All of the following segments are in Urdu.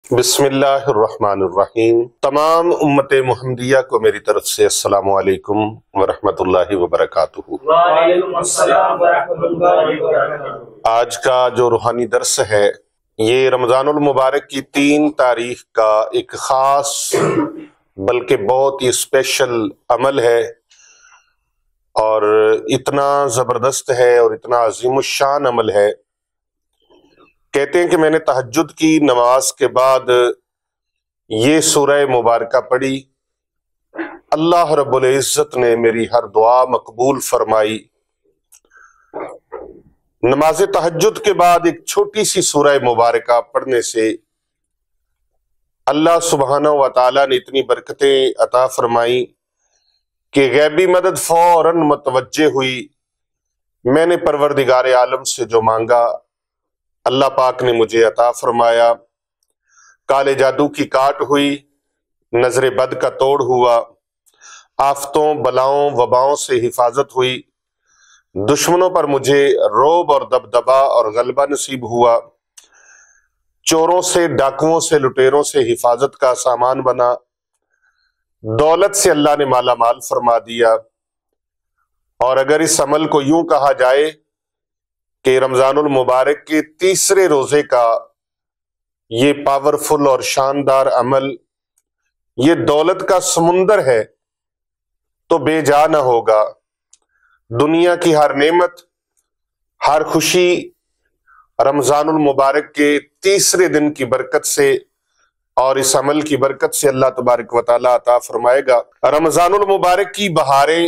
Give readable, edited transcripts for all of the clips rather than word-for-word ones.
بسم اللہ الرحمن الرحیم۔ تمام امت محمدیہ کو میری طرف سے السلام علیکم ورحمۃ اللہ وبرکاتہ۔ وعلیکم السلام ورحمۃ اللہ وبرکاتہ۔ آج کا جو روحانی درس ہے یہ رمضان المبارک کی 3 تاریخ کا ایک خاص بلکہ بہت ہی اسپیشل عمل ہے، اور اتنا زبردست ہے اور اتنا عظیم الشان عمل ہے۔ کہتے ہیں کہ میں نے تہجد کی نماز کے بعد یہ سورہ مبارکہ پڑھی، اللہ رب العزت نے میری ہر دعا مقبول فرمائی۔ نماز تہجد کے بعد ایک چھوٹی سی سورہ مبارکہ پڑھنے سے اللہ سبحانہ و تعالیٰ نے اتنی برکتیں عطا فرمائی کہ غیبی مدد فوراً متوجہ ہوئی۔ میں نے پروردگار عالم سے جو مانگا اللہ پاک نے مجھے عطا فرمایا۔ کالے جادو کی کاٹ ہوئی، نظر بد کا توڑ ہوا، آفتوں بلاؤں وباؤں سے حفاظت ہوئی، دشمنوں پر مجھے رعب اور دبدبا اور غلبہ نصیب ہوا، چوروں سے ڈاکوؤں سے لٹیروں سے حفاظت کا سامان بنا، دولت سے اللہ نے مالا مال فرما دیا۔ اور اگر اس عمل کو یوں کہا جائے کہ رمضان المبارک کے تیسرے روزے کا یہ پاورفل اور شاندار عمل یہ دولت کا سمندر ہے تو بے جا نہ ہوگا۔ دنیا کی ہر نعمت، ہر خوشی رمضان المبارک کے تیسرے دن کی برکت سے اور اس عمل کی برکت سے اللہ تبارک و تعالیٰ عطا فرمائے گا۔ رمضان المبارک کی بہاریں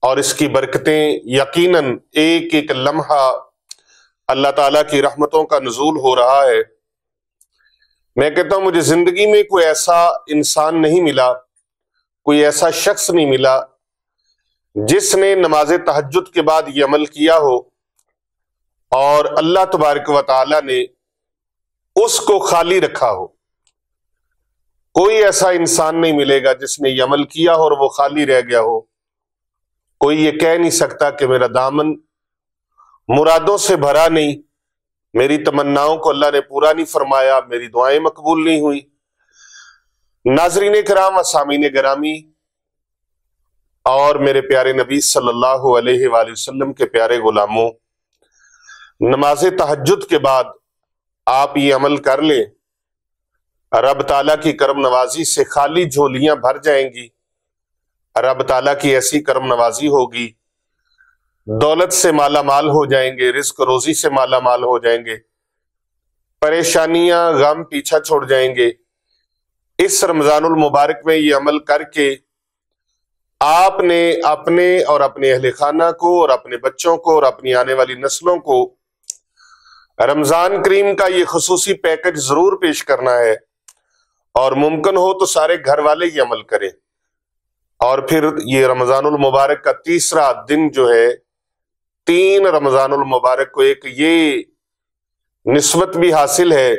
اور اس کی برکتیں یقیناً ایک ایک لمحہ اللہ تعالیٰ کی رحمتوں کا نزول ہو رہا ہے۔ میں کہتا ہوں مجھے زندگی میں کوئی ایسا انسان نہیں ملا، کوئی ایسا شخص نہیں ملا جس نے نماز تہجد کے بعد یہ عمل کیا ہو اور اللہ تبارک و تعالیٰ نے اس کو خالی رکھا ہو۔ کوئی ایسا انسان نہیں ملے گا جس نے یہ عمل کیا ہو اور وہ خالی رہ گیا ہو۔ کوئی یہ کہہ نہیں سکتا کہ میرا دامن مرادوں سے بھرا نہیں، میری تمناؤں کو اللہ نے پورا نہیں فرمایا، میری دعائیں مقبول نہیں ہوئی۔ ناظرین کرام، سامعین گرامی اور میرے پیارے نبی صلی اللہ علیہ وآلہ وسلم کے پیارے غلاموں، نماز تہجد کے بعد آپ یہ عمل کر لیں، رب تعالیٰ کی کرم نوازی سے خالی جھولیاں بھر جائیں گی۔ رب تعالیٰ کی ایسی کرم نوازی ہوگی، دولت سے مالا مال ہو جائیں گے، رزق روزی سے مالا مال ہو جائیں گے، پریشانیاں غم پیچھا چھوڑ جائیں گے۔ اس رمضان المبارک میں یہ عمل کر کے آپ نے اپنے اور اپنے اہل خانہ کو اور اپنے بچوں کو اور اپنی آنے والی نسلوں کو رمضان کریم کا یہ خصوصی پیکج ضرور پیش کرنا ہے، اور ممکن ہو تو سارے گھر والے یہ عمل کریں۔ اور پھر یہ رمضان المبارک کا تیسرا دن جو ہے، 3 رمضان المبارک کو ایک یہ نسبت بھی حاصل ہے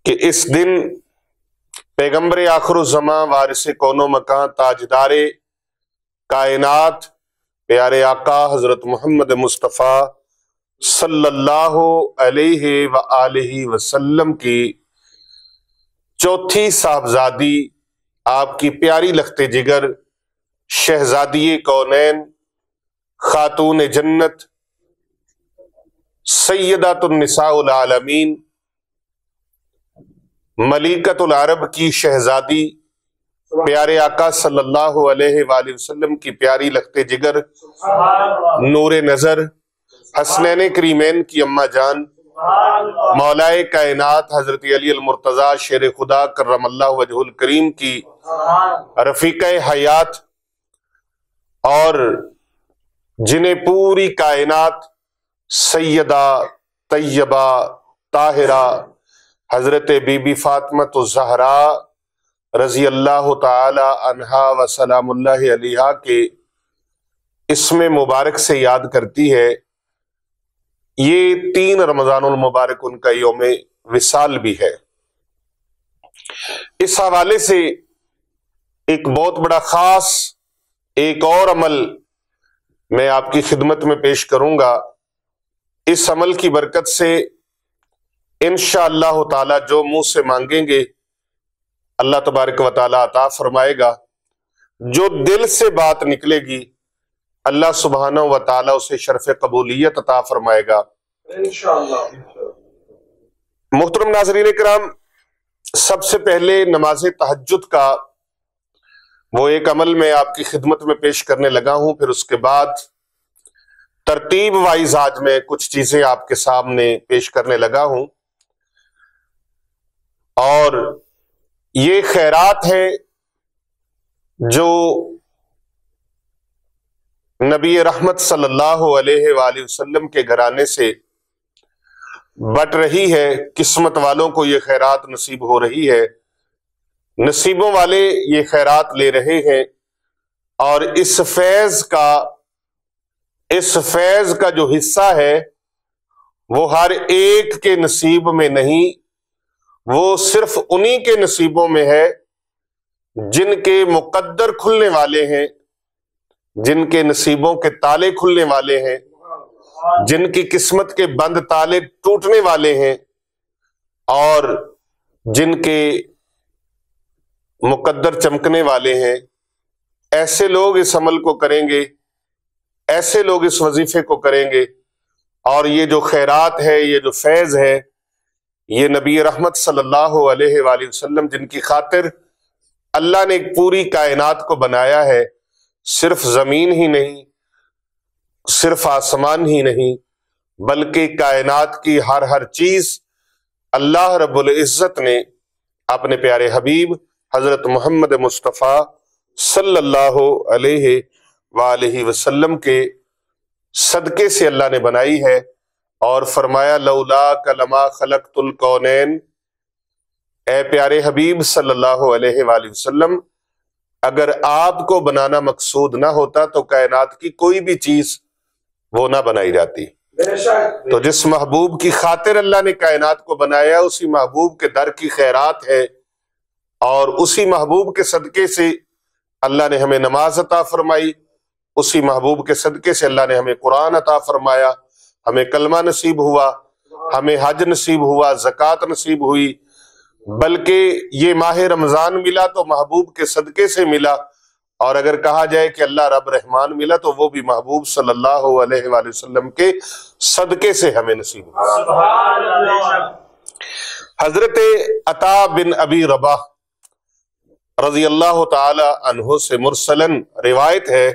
کہ اس دن پیغمبر آخر الزماں، وارث کون و مکان، تاجدار کائنات، پیارے آقا حضرت محمد مصطفیٰ صلی اللہ علیہ وآلہ وسلم کی چوتھی صاحبزادی، آپ کی پیاری لخت جگر، شہزادی کونین، خاتون جنت، سیدات النساء العالمین، ملکۃ العرب کی شہزادی، پیارے آقا صلی اللہ علیہ وآلہ وسلم کی پیاری لخت جگر، نور نظر، حسنین کریمین کی اماں جان، مولائے کائنات حضرت علی المرتضیٰ شیر خدا کرم اللہ وجہ الکریم کی رفیقہ حیات، اور جنہیں پوری کائنات سیدہ طیبہ طاہرہ حضرت بی بی فاطمہ الزہراء رضی اللہ تعالی عنہا و سلام اللہ علیہا کے اسم مبارک سے یاد کرتی ہے۔ یہ 3 رمضان المبارک ان کا یوم وصال بھی ہے۔ اس حوالے سے ایک بہت بڑا خاص ایک اور عمل میں آپ کی خدمت میں پیش کروں گا۔ اس عمل کی برکت سے انشاءاللہ تعالی جو منہ سے مانگیں گے اللہ تبارک و تعالی عطا فرمائے گا، جو دل سے بات نکلے گی اللہ سبحانہ و تعالی اسے شرف قبولیت عطا فرمائے گا انشاءاللہ۔ محترم ناظرین کرام، سب سے پہلے نماز تہجد کا وہ ایک عمل میں آپ کی خدمت میں پیش کرنے لگا ہوں، پھر اس کے بعد ترتیب وائز آج میں کچھ چیزیں آپ کے سامنے پیش کرنے لگا ہوں، اور یہ خیرات ہے جو نبی رحمت صلی اللہ علیہ وآلہ وسلم کے گھرانے سے بٹ رہی ہے۔ قسمت والوں کو یہ خیرات نصیب ہو رہی ہے، نصیبوں والے یہ خیرات لے رہے ہیں، اور اس فیض کا جو حصہ ہے وہ ہر ایک کے نصیب میں نہیں، وہ صرف انہی کے نصیبوں میں ہے جن کے مقدر کھلنے والے ہیں، جن کے نصیبوں کے تالے کھلنے والے ہیں، جن کی قسمت کے بند تالے ٹوٹنے والے ہیں، اور جن کے مقدر چمکنے والے ہیں۔ ایسے لوگ اس عمل کو کریں گے، ایسے لوگ اس وظیفے کو کریں گے، اور یہ جو خیرات ہے، یہ جو فیض ہے، یہ نبی رحمت صلی اللہ علیہ وآلہ وسلم جن کی خاطر اللہ نے ایک پوری کائنات کو بنایا ہے، صرف زمین ہی نہیں، صرف آسمان ہی نہیں، بلکہ کائنات کی ہر چیز اللہ رب العزت نے اپنے پیارے حبیب حضرت محمد مصطفیٰ صلی اللہ علیہ وآلہ وسلم کے صدقے سے اللہ نے بنائی ہے، اور فرمایا لولاک لما خلقت الکونین، اے پیارے حبیب صلی اللہ علیہ وآلہ وسلم، اگر آپ کو بنانا مقصود نہ ہوتا تو کائنات کی کوئی بھی چیز وہ نہ بنائی جاتی۔ تو جس محبوب کی خاطر اللہ نے کائنات کو بنایا، اسی محبوب کے در کی خیرات ہے، اور اسی محبوب کے صدقے سے اللہ نے ہمیں نماز عطا فرمائی، اسی محبوب کے صدقے سے اللہ نے ہمیں قرآن عطا فرمایا، ہمیں کلمہ نصیب ہوا، ہمیں حج نصیب ہوا، زکوٰۃ نصیب ہوئی، بلکہ یہ ماہ رمضان ملا تو محبوب کے صدقے سے ملا، اور اگر کہا جائے کہ اللہ رب رحمان ملا تو وہ بھی محبوب صلی اللہ علیہ وآلہ وسلم کے صدقے سے ہمیں نصیب ہوا۔ سبحان اللہ۔ حضرت عطا بن ابی رباح رضی اللہ تعالی عنہ سے مرسلاً روایت ہے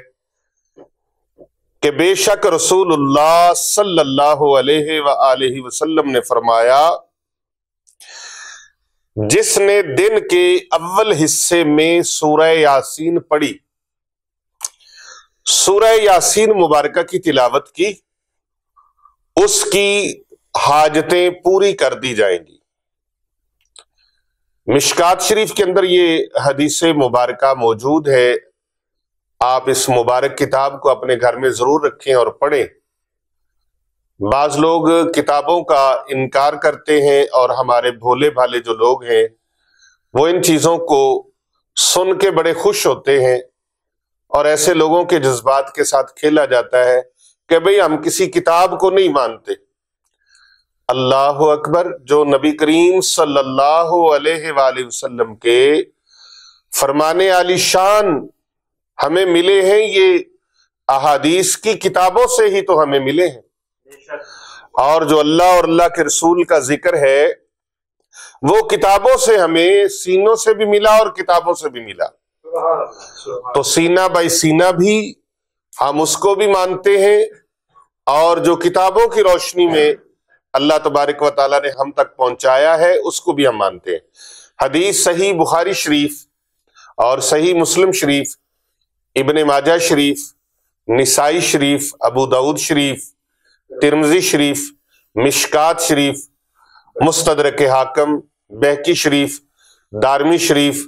کہ بے شک رسول اللہ صلی اللہ علیہ وآلہ وسلم نے فرمایا، جس نے دن کے اول حصے میں سورہ یاسین پڑھی، سورہ یاسین مبارکہ کی تلاوت کی، اس کی حاجتیں پوری کر دی جائیں گی۔ مشکات شریف کے اندر یہ حدیث مبارکہ موجود ہے، آپ اس مبارک کتاب کو اپنے گھر میں ضرور رکھیں اور پڑھیں۔ بعض لوگ کتابوں کا انکار کرتے ہیں، اور ہمارے بھولے بھالے جو لوگ ہیں وہ ان چیزوں کو سن کے بڑے خوش ہوتے ہیں، اور ایسے لوگوں کے جذبات کے ساتھ کھیلا جاتا ہے کہ بھئی ہم کسی کتاب کو نہیں مانتے۔ اللہ اکبر! جو نبی کریم صلی اللہ علیہ وآلہ وسلم کے فرمانے عالی شان ہمیں ملے ہیں، یہ احادیث کی کتابوں سے ہی تو ہمیں ملے ہیں، اور جو اللہ اور اللہ کے رسول کا ذکر ہے وہ کتابوں سے ہمیں سینوں سے بھی ملا اور کتابوں سے بھی ملا۔ تو سینہ بائی سینہ بھی ہم اس کو بھی مانتے ہیں، اور جو کتابوں کی روشنی میں اللہ تبارک و تعالیٰ نے ہم تک پہنچایا ہے اس کو بھی ہم مانتے ہیں۔ حدیث صحیح بخاری شریف اور صحیح مسلم شریف، ابن ماجہ شریف، نسائی شریف، ابو داؤد شریف، ترمذی شریف، مشکات شریف، مستدرک حاکم، بہقی شریف، دارمی شریف،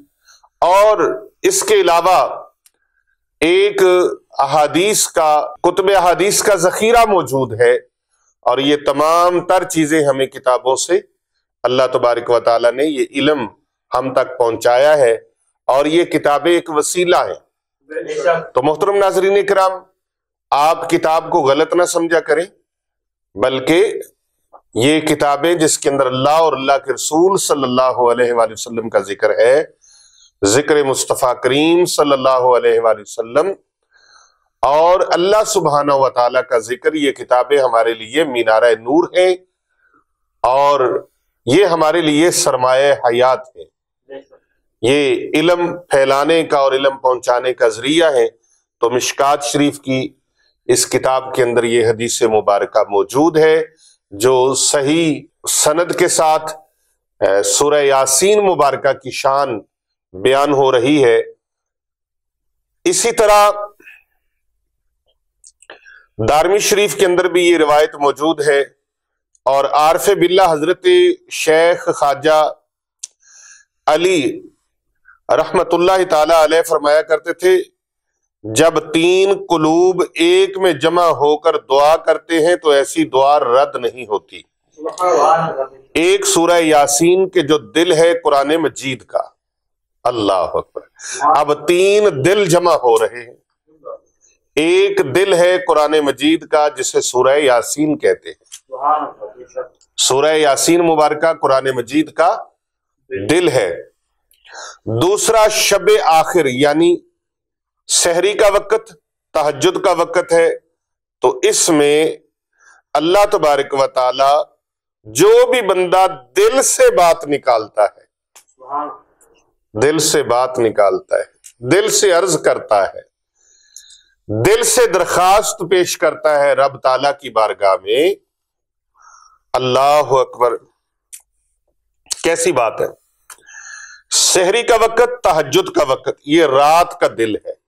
اور اس کے علاوہ ایک احادیث کا کتب احادیث کا ذخیرہ موجود ہے، اور یہ تمام تر چیزیں ہمیں کتابوں سے اللہ تبارک و تعالیٰ نے یہ علم ہم تک پہنچایا ہے، اور یہ کتابیں ایک وسیلہ ہیں۔ تو محترم ناظرین کرام، آپ کتاب کو غلط نہ سمجھا کریں، بلکہ یہ کتابیں جس کے اندر اللہ اور اللہ کے رسول صلی اللہ علیہ وآلہ وسلم کا ذکر ہے، ذکر مصطفیٰ کریم صلی اللہ علیہ وآلہ وسلم اور اللہ سبحانہ و تعالیٰ کا ذکر، یہ کتابیں ہمارے لیے مینارہ نور ہیں اور یہ ہمارے لیے سرمایہ حیات ہیں، یہ علم پھیلانے کا اور علم پہنچانے کا ذریعہ ہے۔ تو مشکات شریف کی اس کتاب کے اندر یہ حدیث مبارکہ موجود ہے جو صحیح سند کے ساتھ سورہ یاسین مبارکہ کی شان بیان ہو رہی ہے۔ اسی طرح دارمی شریف کے اندر بھی یہ روایت موجود ہے، اور عارف باللہ حضرت شیخ خواجہ علی رحمت اللہ تعالی علیہ فرمایا کرتے تھے، جب تین قلوب ایک میں جمع ہو کر دعا کرتے ہیں تو ایسی دعا رد نہیں ہوتی۔ ایک سورہ یاسین کے جو دل ہے قرآن مجید کا، اللہ اکبر، اب تین دل جمع ہو رہے ہیں، ایک دل ہے قرآن مجید کا جسے سورہ یاسین کہتے ہیں۔ سورہ یاسین مبارکہ قرآن مجید کا دل ہے۔ دوسرا شب آخر یعنی سحری کا وقت، تہجد کا وقت ہے، تو اس میں اللہ تبارک و تعالی جو بھی بندہ دل سے بات نکالتا ہے، دل سے بات نکالتا ہے، دل سے عرض کرتا ہے، دل سے درخواست پیش کرتا ہے رب تعالیٰ کی بارگاہ میں، اللہ اکبر، کیسی بات ہے۔ سحری کا وقت، تہجد کا وقت، یہ رات کا دل ہے۔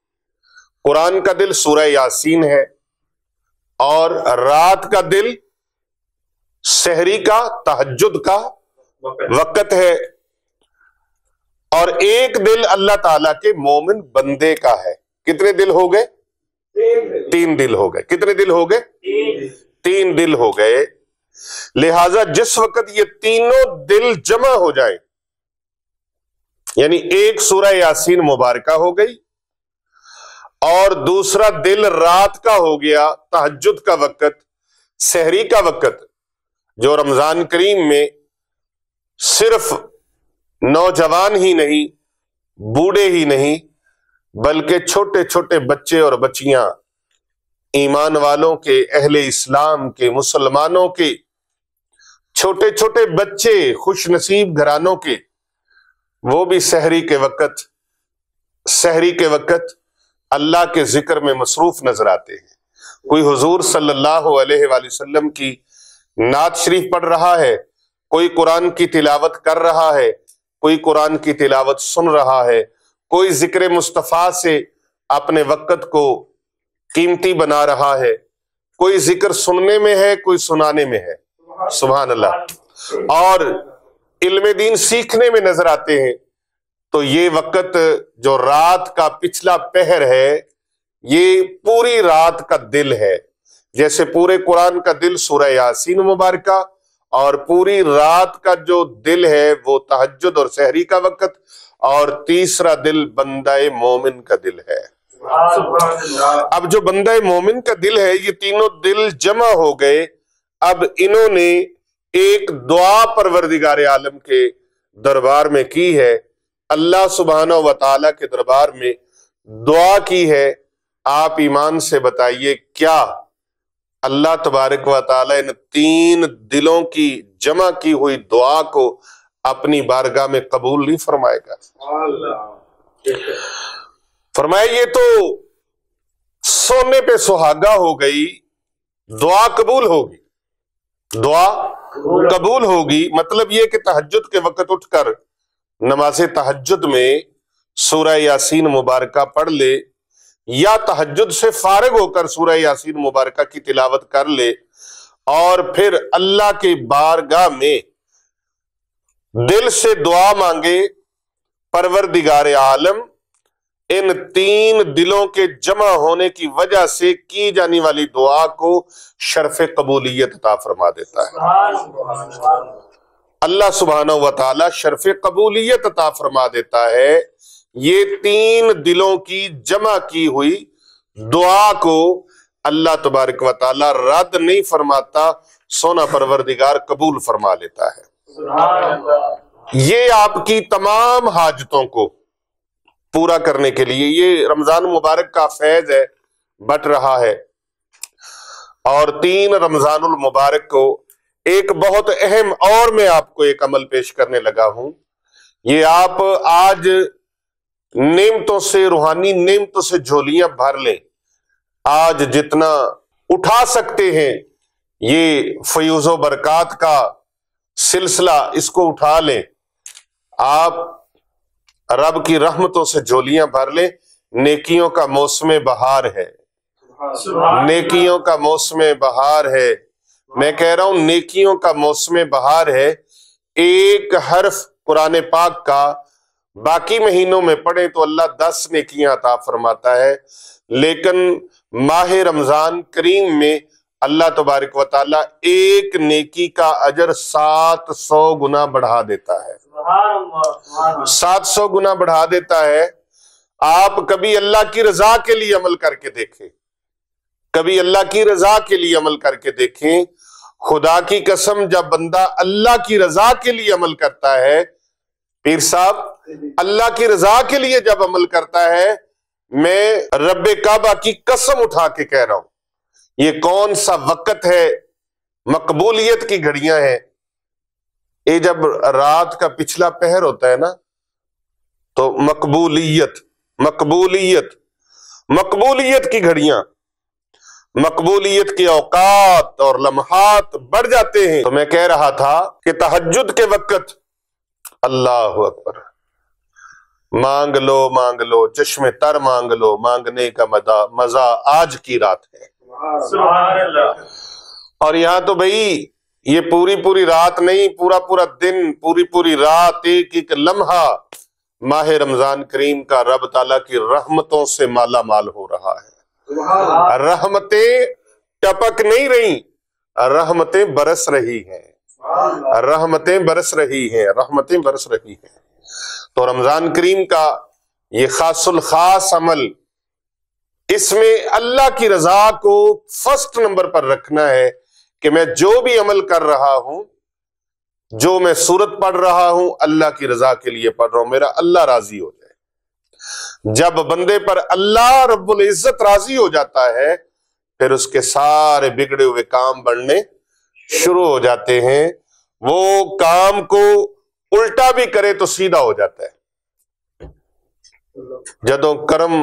قرآن کا دل سورہ یاسین ہے، اور رات کا دل سحری کا، تہجد کا وقت ہے، اور ایک دل اللہ تعالیٰ کے مومن بندے کا ہے۔ کتنے دل ہو گئے؟ تین دل ہو گئے۔ کتنے دل ہو گئے؟ تین دل ہو گئے۔ لہذا جس وقت یہ تینوں دل جمع ہو جائیں، یعنی ایک سورہ یاسین مبارکہ ہو گئی، اور دوسرا دل رات کا ہو گیا، تہجد کا وقت، سحری کا وقت، جو رمضان کریم میں صرف نوجوان ہی نہیں، بوڑھے ہی نہیں، بلکہ چھوٹے چھوٹے بچے اور بچیاں، ایمان والوں کے، اہل اسلام کے، مسلمانوں کے چھوٹے چھوٹے بچے، خوش نصیب گھرانوں کے، وہ بھی سحری کے وقت اللہ کے ذکر میں مصروف نظر آتے ہیں۔ کوئی حضور صلی اللہ علیہ وآلہ وسلم کی نعت شریف پڑھ رہا ہے، کوئی قرآن کی تلاوت کر رہا ہے، کوئی قرآن کی تلاوت سن رہا ہے، کوئی ذکر مصطفیٰ سے اپنے وقت کو قیمتی بنا رہا ہے، کوئی ذکر سننے میں ہے، کوئی سنانے میں ہے، سبحان اللہ، اور علم دین سیکھنے میں نظر آتے ہیں۔ تو یہ وقت جو رات کا پچھلا پہر ہے، یہ پوری رات کا دل ہے، جیسے پورے قرآن کا دل سورہ یاسین مبارکہ، اور پوری رات کا جو دل ہے وہ تہجد اور سحری کا وقت، اور تیسرا دل بندہ مومن کا دل ہے۔ اب جو بندہ مومن کا دل ہے، یہ تینوں دل جمع ہو گئے، اب انہوں نے ایک دعا پروردگار عالم کے دربار میں کی ہے، اللہ سبحانہ و تعالیٰ کے دربار میں دعا کی ہے۔ آپ ایمان سے بتائیے، کیا اللہ تبارک و تعالیٰ ان تین دلوں کی جمع کی ہوئی دعا کو اپنی بارگاہ میں قبول نہیں فرمائے گا؟ فرمایا یہ تو سونے پہ سہاگا ہو گئی، دعا قبول ہوگی، دعا قبول ہوگی۔ مطلب یہ کہ تہجد کے وقت اٹھ کر نماز تہجد میں سورہ یاسین مبارکہ پڑھ لے، یا تہجد سے فارغ ہو کر سورہ یاسین مبارکہ کی تلاوت کر لے، اور پھر اللہ کی بارگاہ میں دل سے دعا مانگے، پروردگار عالم ان تین دلوں کے جمع ہونے کی وجہ سے کی جانے والی دعا کو شرف قبولیت عطا فرما دیتا ہے۔ اللہ سبحانہ و تعالی شرف قبولیت عطا فرما دیتا ہے۔ یہ تین دلوں کی جمع کی ہوئی دعا کو اللہ تبارک و تعالی رد نہیں فرماتا، سونا پروردگار قبول فرما لیتا ہے۔ سبحان اللہ۔ یہ آپ کی تمام حاجتوں کو پورا کرنے کے لیے یہ رمضان مبارک کا فیض ہے، بٹ رہا ہے۔ اور 3 رمضان المبارک کو ایک بہت اہم اور میں آپ کو ایک عمل پیش کرنے لگا ہوں۔ یہ آپ آج نعمتوں سے، روحانی نعمتوں سے جھولیاں بھر لیں۔ آج جتنا اٹھا سکتے ہیں یہ فیوز و برکات کا سلسلہ، اس کو اٹھا لیں۔ آپ رب کی رحمتوں سے جھولیاں بھر لیں۔ نیکیوں کا موسم بہار ہے، نیکیوں کا موسم بہار ہے۔ میں کہہ رہا ہوں نیکیوں کا موسم بہار ہے۔ ایک حرف قرآن پاک کا باقی مہینوں میں پڑھیں تو اللہ 10 نیکیاں عطا فرماتا ہے، لیکن ماہ رمضان کریم میں اللہ تبارک و تعالیٰ ایک نیکی کا اجر 700 گنا بڑھا دیتا ہے، 700 گنا بڑھا دیتا ہے۔ آپ کبھی اللہ کی رضا کے لیے عمل کر کے دیکھیں، کبھی اللہ کی رضا کے لیے عمل کر کے دیکھیں۔ خدا کی قسم، جب بندہ اللہ کی رضا کے لیے عمل کرتا ہے، پیر صاحب اللہ کی رضا کے لیے جب عمل کرتا ہے، میں رب کعبہ کی قسم اٹھا کے کہہ رہا ہوں، یہ کون سا وقت ہے، مقبولیت کی گھڑیاں ہیں۔ یہ جب رات کا پچھلا پہر ہوتا ہے نا تو مقبولیت کی گھڑیاں، مقبولیت کے اوقات اور لمحات بڑھ جاتے ہیں۔ تو میں کہہ رہا تھا کہ تہجد کے وقت اللہ اکبر، مانگ لو چشم تر مانگ لو، مانگنے کا مزہ آج کی رات ہے۔ سبحان اللہ۔ اور یہاں تو بھئی یہ پوری رات نہیں، پورا دن، پوری رات، ایک لمحہ ماہ رمضان کریم کا رب تعالیٰ کی رحمتوں سے مالا مال ہو رہا ہے۔ رحمتیں ٹپک نہیں رہی، رحمتیں برس رہی ہیں، رحمتیں برس رہی ہیں۔ تو رمضان کریم کا یہ خاص الخاص عمل، اس میں اللہ کی رضا کو فرسٹ نمبر پر رکھنا ہے کہ میں جو بھی عمل کر رہا ہوں، جو میں سورت پڑھ رہا ہوں، اللہ کی رضا کے لیے پڑھ رہا ہوں، میرا اللہ راضی ہو جائے۔ جب بندے پر اللہ رب العزت راضی ہو جاتا ہے، پھر اس کے سارے بگڑے ہوئے کام بڑھنے شروع ہو جاتے ہیں۔ وہ کام کو الٹا بھی کرے تو سیدھا ہو جاتا ہے۔ جدوں کرم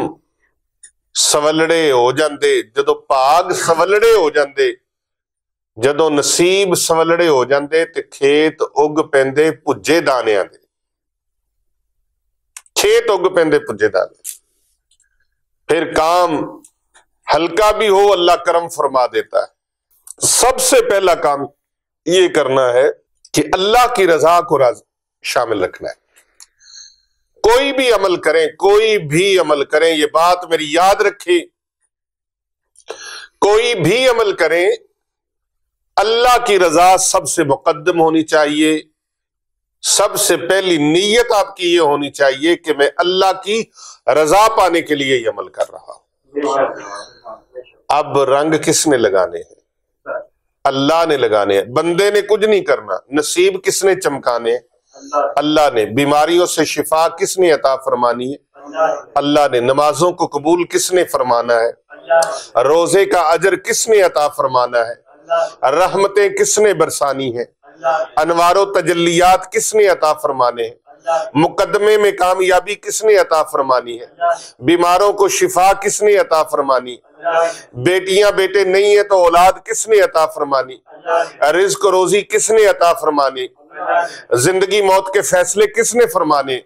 سولڑے ہو جاندے، جدوں پاگ سولڑے ہو جاندے، جدوں نصیب سولڑے ہو جاندے تے کھیت اگ پیندے پجے دانیاں دے، کھیت اگ پیندے پجے دانے۔ پھر کام ہلکا بھی ہو اللہ کرم فرما دیتا ہے۔ سب سے پہلا کام یہ کرنا ہے کہ اللہ کی رضا کو شامل رکھنا ہے۔ کوئی بھی عمل کریں، یہ بات میری یاد رکھیں، کوئی بھی عمل کریں، اللہ کی رضا سب سے مقدم ہونی چاہیے۔ سب سے پہلی نیت آپ کی یہ ہونی چاہیے کہ میں اللہ کی رضا پانے کے لیے یہ عمل کر رہا ہوں۔ اب رنگ کس نے لگانے ہیں؟ اللہ نے لگانے ہیں، بندے نے کچھ نہیں کرنا۔ نصیب کس نے چمکانے ہیں؟ اللہ نے۔ بیماریوں سے شفا کس نے عطا فرمانی ہے؟ اللہ نے۔ نمازوں کو قبول کس نے فرمانا ہے؟ روزے کا اجر کس نے عطا فرمانا ہے؟ رحمتیں کس نے برسانی ہیں؟ انوار و تجلیات کس نے عطا فرمانے ہیں؟ مقدمے میں کامیابی کس نے عطا فرمانی ہے؟ بیماروں کو شفا کس نے عطا فرمانی؟ بیٹیاں بیٹے نہیں ہیں تو اولاد کس نے عطا فرمانی؟ رزق و روزی کس نے عطا فرمانی؟ زندگی موت کے فیصلے کس نے فرمانے؟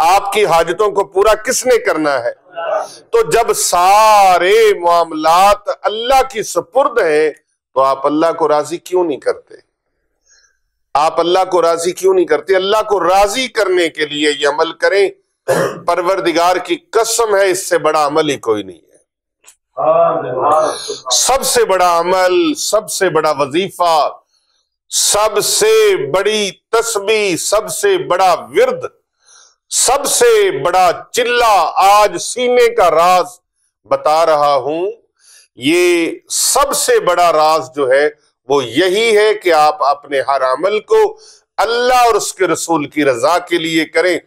آپ کی حاجتوں کو پورا کس نے کرنا ہے؟ تو جب سارے معاملات اللہ کی سپرد ہیں تو آپ اللہ کو راضی کیوں نہیں کرتے؟ آپ اللہ کو راضی کیوں نہیں کرتے؟ اللہ کو راضی کرنے کے لیے یہ عمل کریں، پروردگار کی قسم ہے اس سے بڑا عمل ہی کوئی نہیں ہے۔ سب سے بڑا عمل، سب سے بڑا وظیفہ، سب سے بڑی تسبیح، سب سے بڑا ورد، سب سے بڑا چلہ آج سینے کا راز بتا رہا ہوں۔ یہ سب سے بڑا راز جو ہے وہ یہی ہے کہ آپ اپنے ہر عمل کو اللہ اور اس کے رسول کی رضا کے لیے کریں.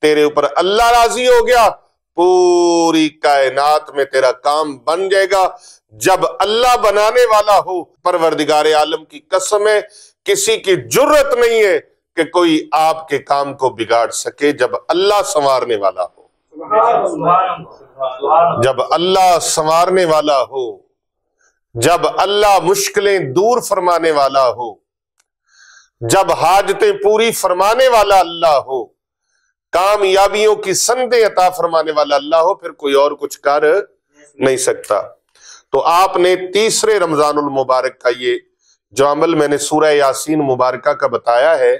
تیرے اوپر اللہ راضی ہو گیا، پوری کائنات میں تیرا کام بن جائے گا. جب اللہ بنانے والا ہو، پروردگار عالم کی قسم ہے کسی کی جرت نہیں ہے کہ کوئی آپ کے کام کو بگاڑ سکے جب اللہ سنوارنے والا ہو. جب اللہ سنوارنے والا ہو، جب اللہ مشکلیں دور فرمانے والا ہو، جب حاجتیں پوری فرمانے والا اللہ ہو، کامیابیوں کی سندیں عطا فرمانے والا اللہ ہو، پھر کوئی اور کچھ کر نہیں سکتا. تو آپ نے تیسرے رمضان المبارک کا یہ جو عمل میں نے سورہ یاسین مبارکہ کا بتایا ہے،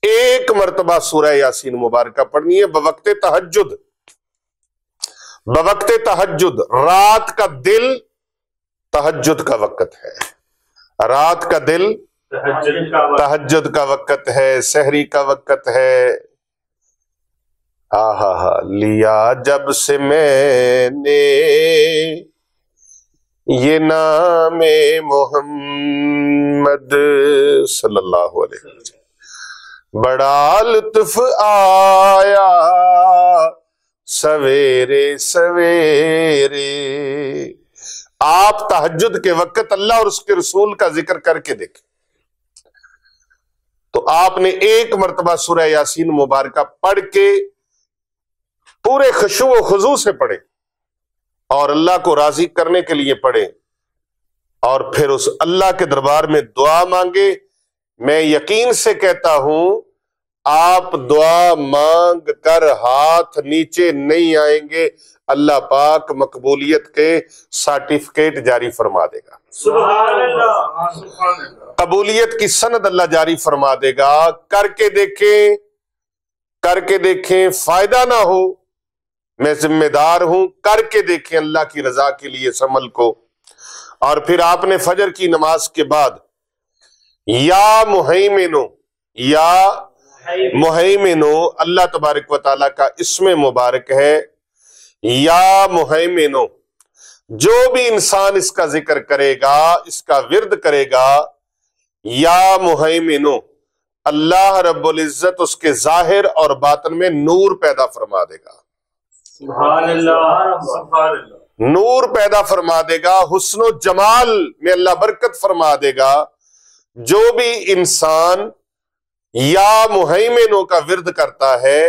ایک مرتبہ سورہ یاسین مبارکہ پڑھنی ہے بوقت تہجد. بوقت تہجد، رات کا دل تہجد کا وقت ہے، رات کا دل تہجد کا وقت ہے، سحری کا وقت ہے. لیا جب سے میں نے یہ نام محمد صلی اللہ علیہ وسلم، بڑا لطف آیا سویرے سویرے. آپ تہجد کے وقت اللہ اور اس کے رسول کا ذکر کر کے دیکھیں تو آپ نے ایک مرتبہ سورہ یاسین مبارکہ پڑھ کے پورے خشوع و خضوع سے پڑھیں اور اللہ کو راضی کرنے کے لیے پڑھیں، اور پھر اس اللہ کے دربار میں دعا مانگے. میں یقین سے کہتا ہوں آپ دعا مانگ کر ہاتھ نیچے نہیں آئیں گے، اللہ پاک مقبولیت کے سرٹیفکیٹ جاری فرما دے گا. سبحان اللہ، قبولیت کی سند اللہ جاری فرما دے گا. کر کے دیکھیں، فائدہ نہ ہو میں ذمہ دار ہوں، کر کے دیکھیں اللہ کی رضا کے لیے اس عمل کو. اور پھر آپ نے فجر کی نماز کے بعد یا مہیمنو اللہ تبارک و تعالیٰ کا اسم مبارک ہے. یا مہیمنو، جو بھی انسان اس کا ذکر کرے گا، اس کا ورد کرے گا، یا مہیمنو، اللہ رب العزت اس کے ظاہر اور باطن میں نور پیدا فرما دے گا. سبحان اللہ، سبحان اللہ، نور پیدا فرما دے گا، حسن و جمال میں اللہ برکت فرما دے گا. جو بھی انسان یا مہیمنوں کا ورد کرتا ہے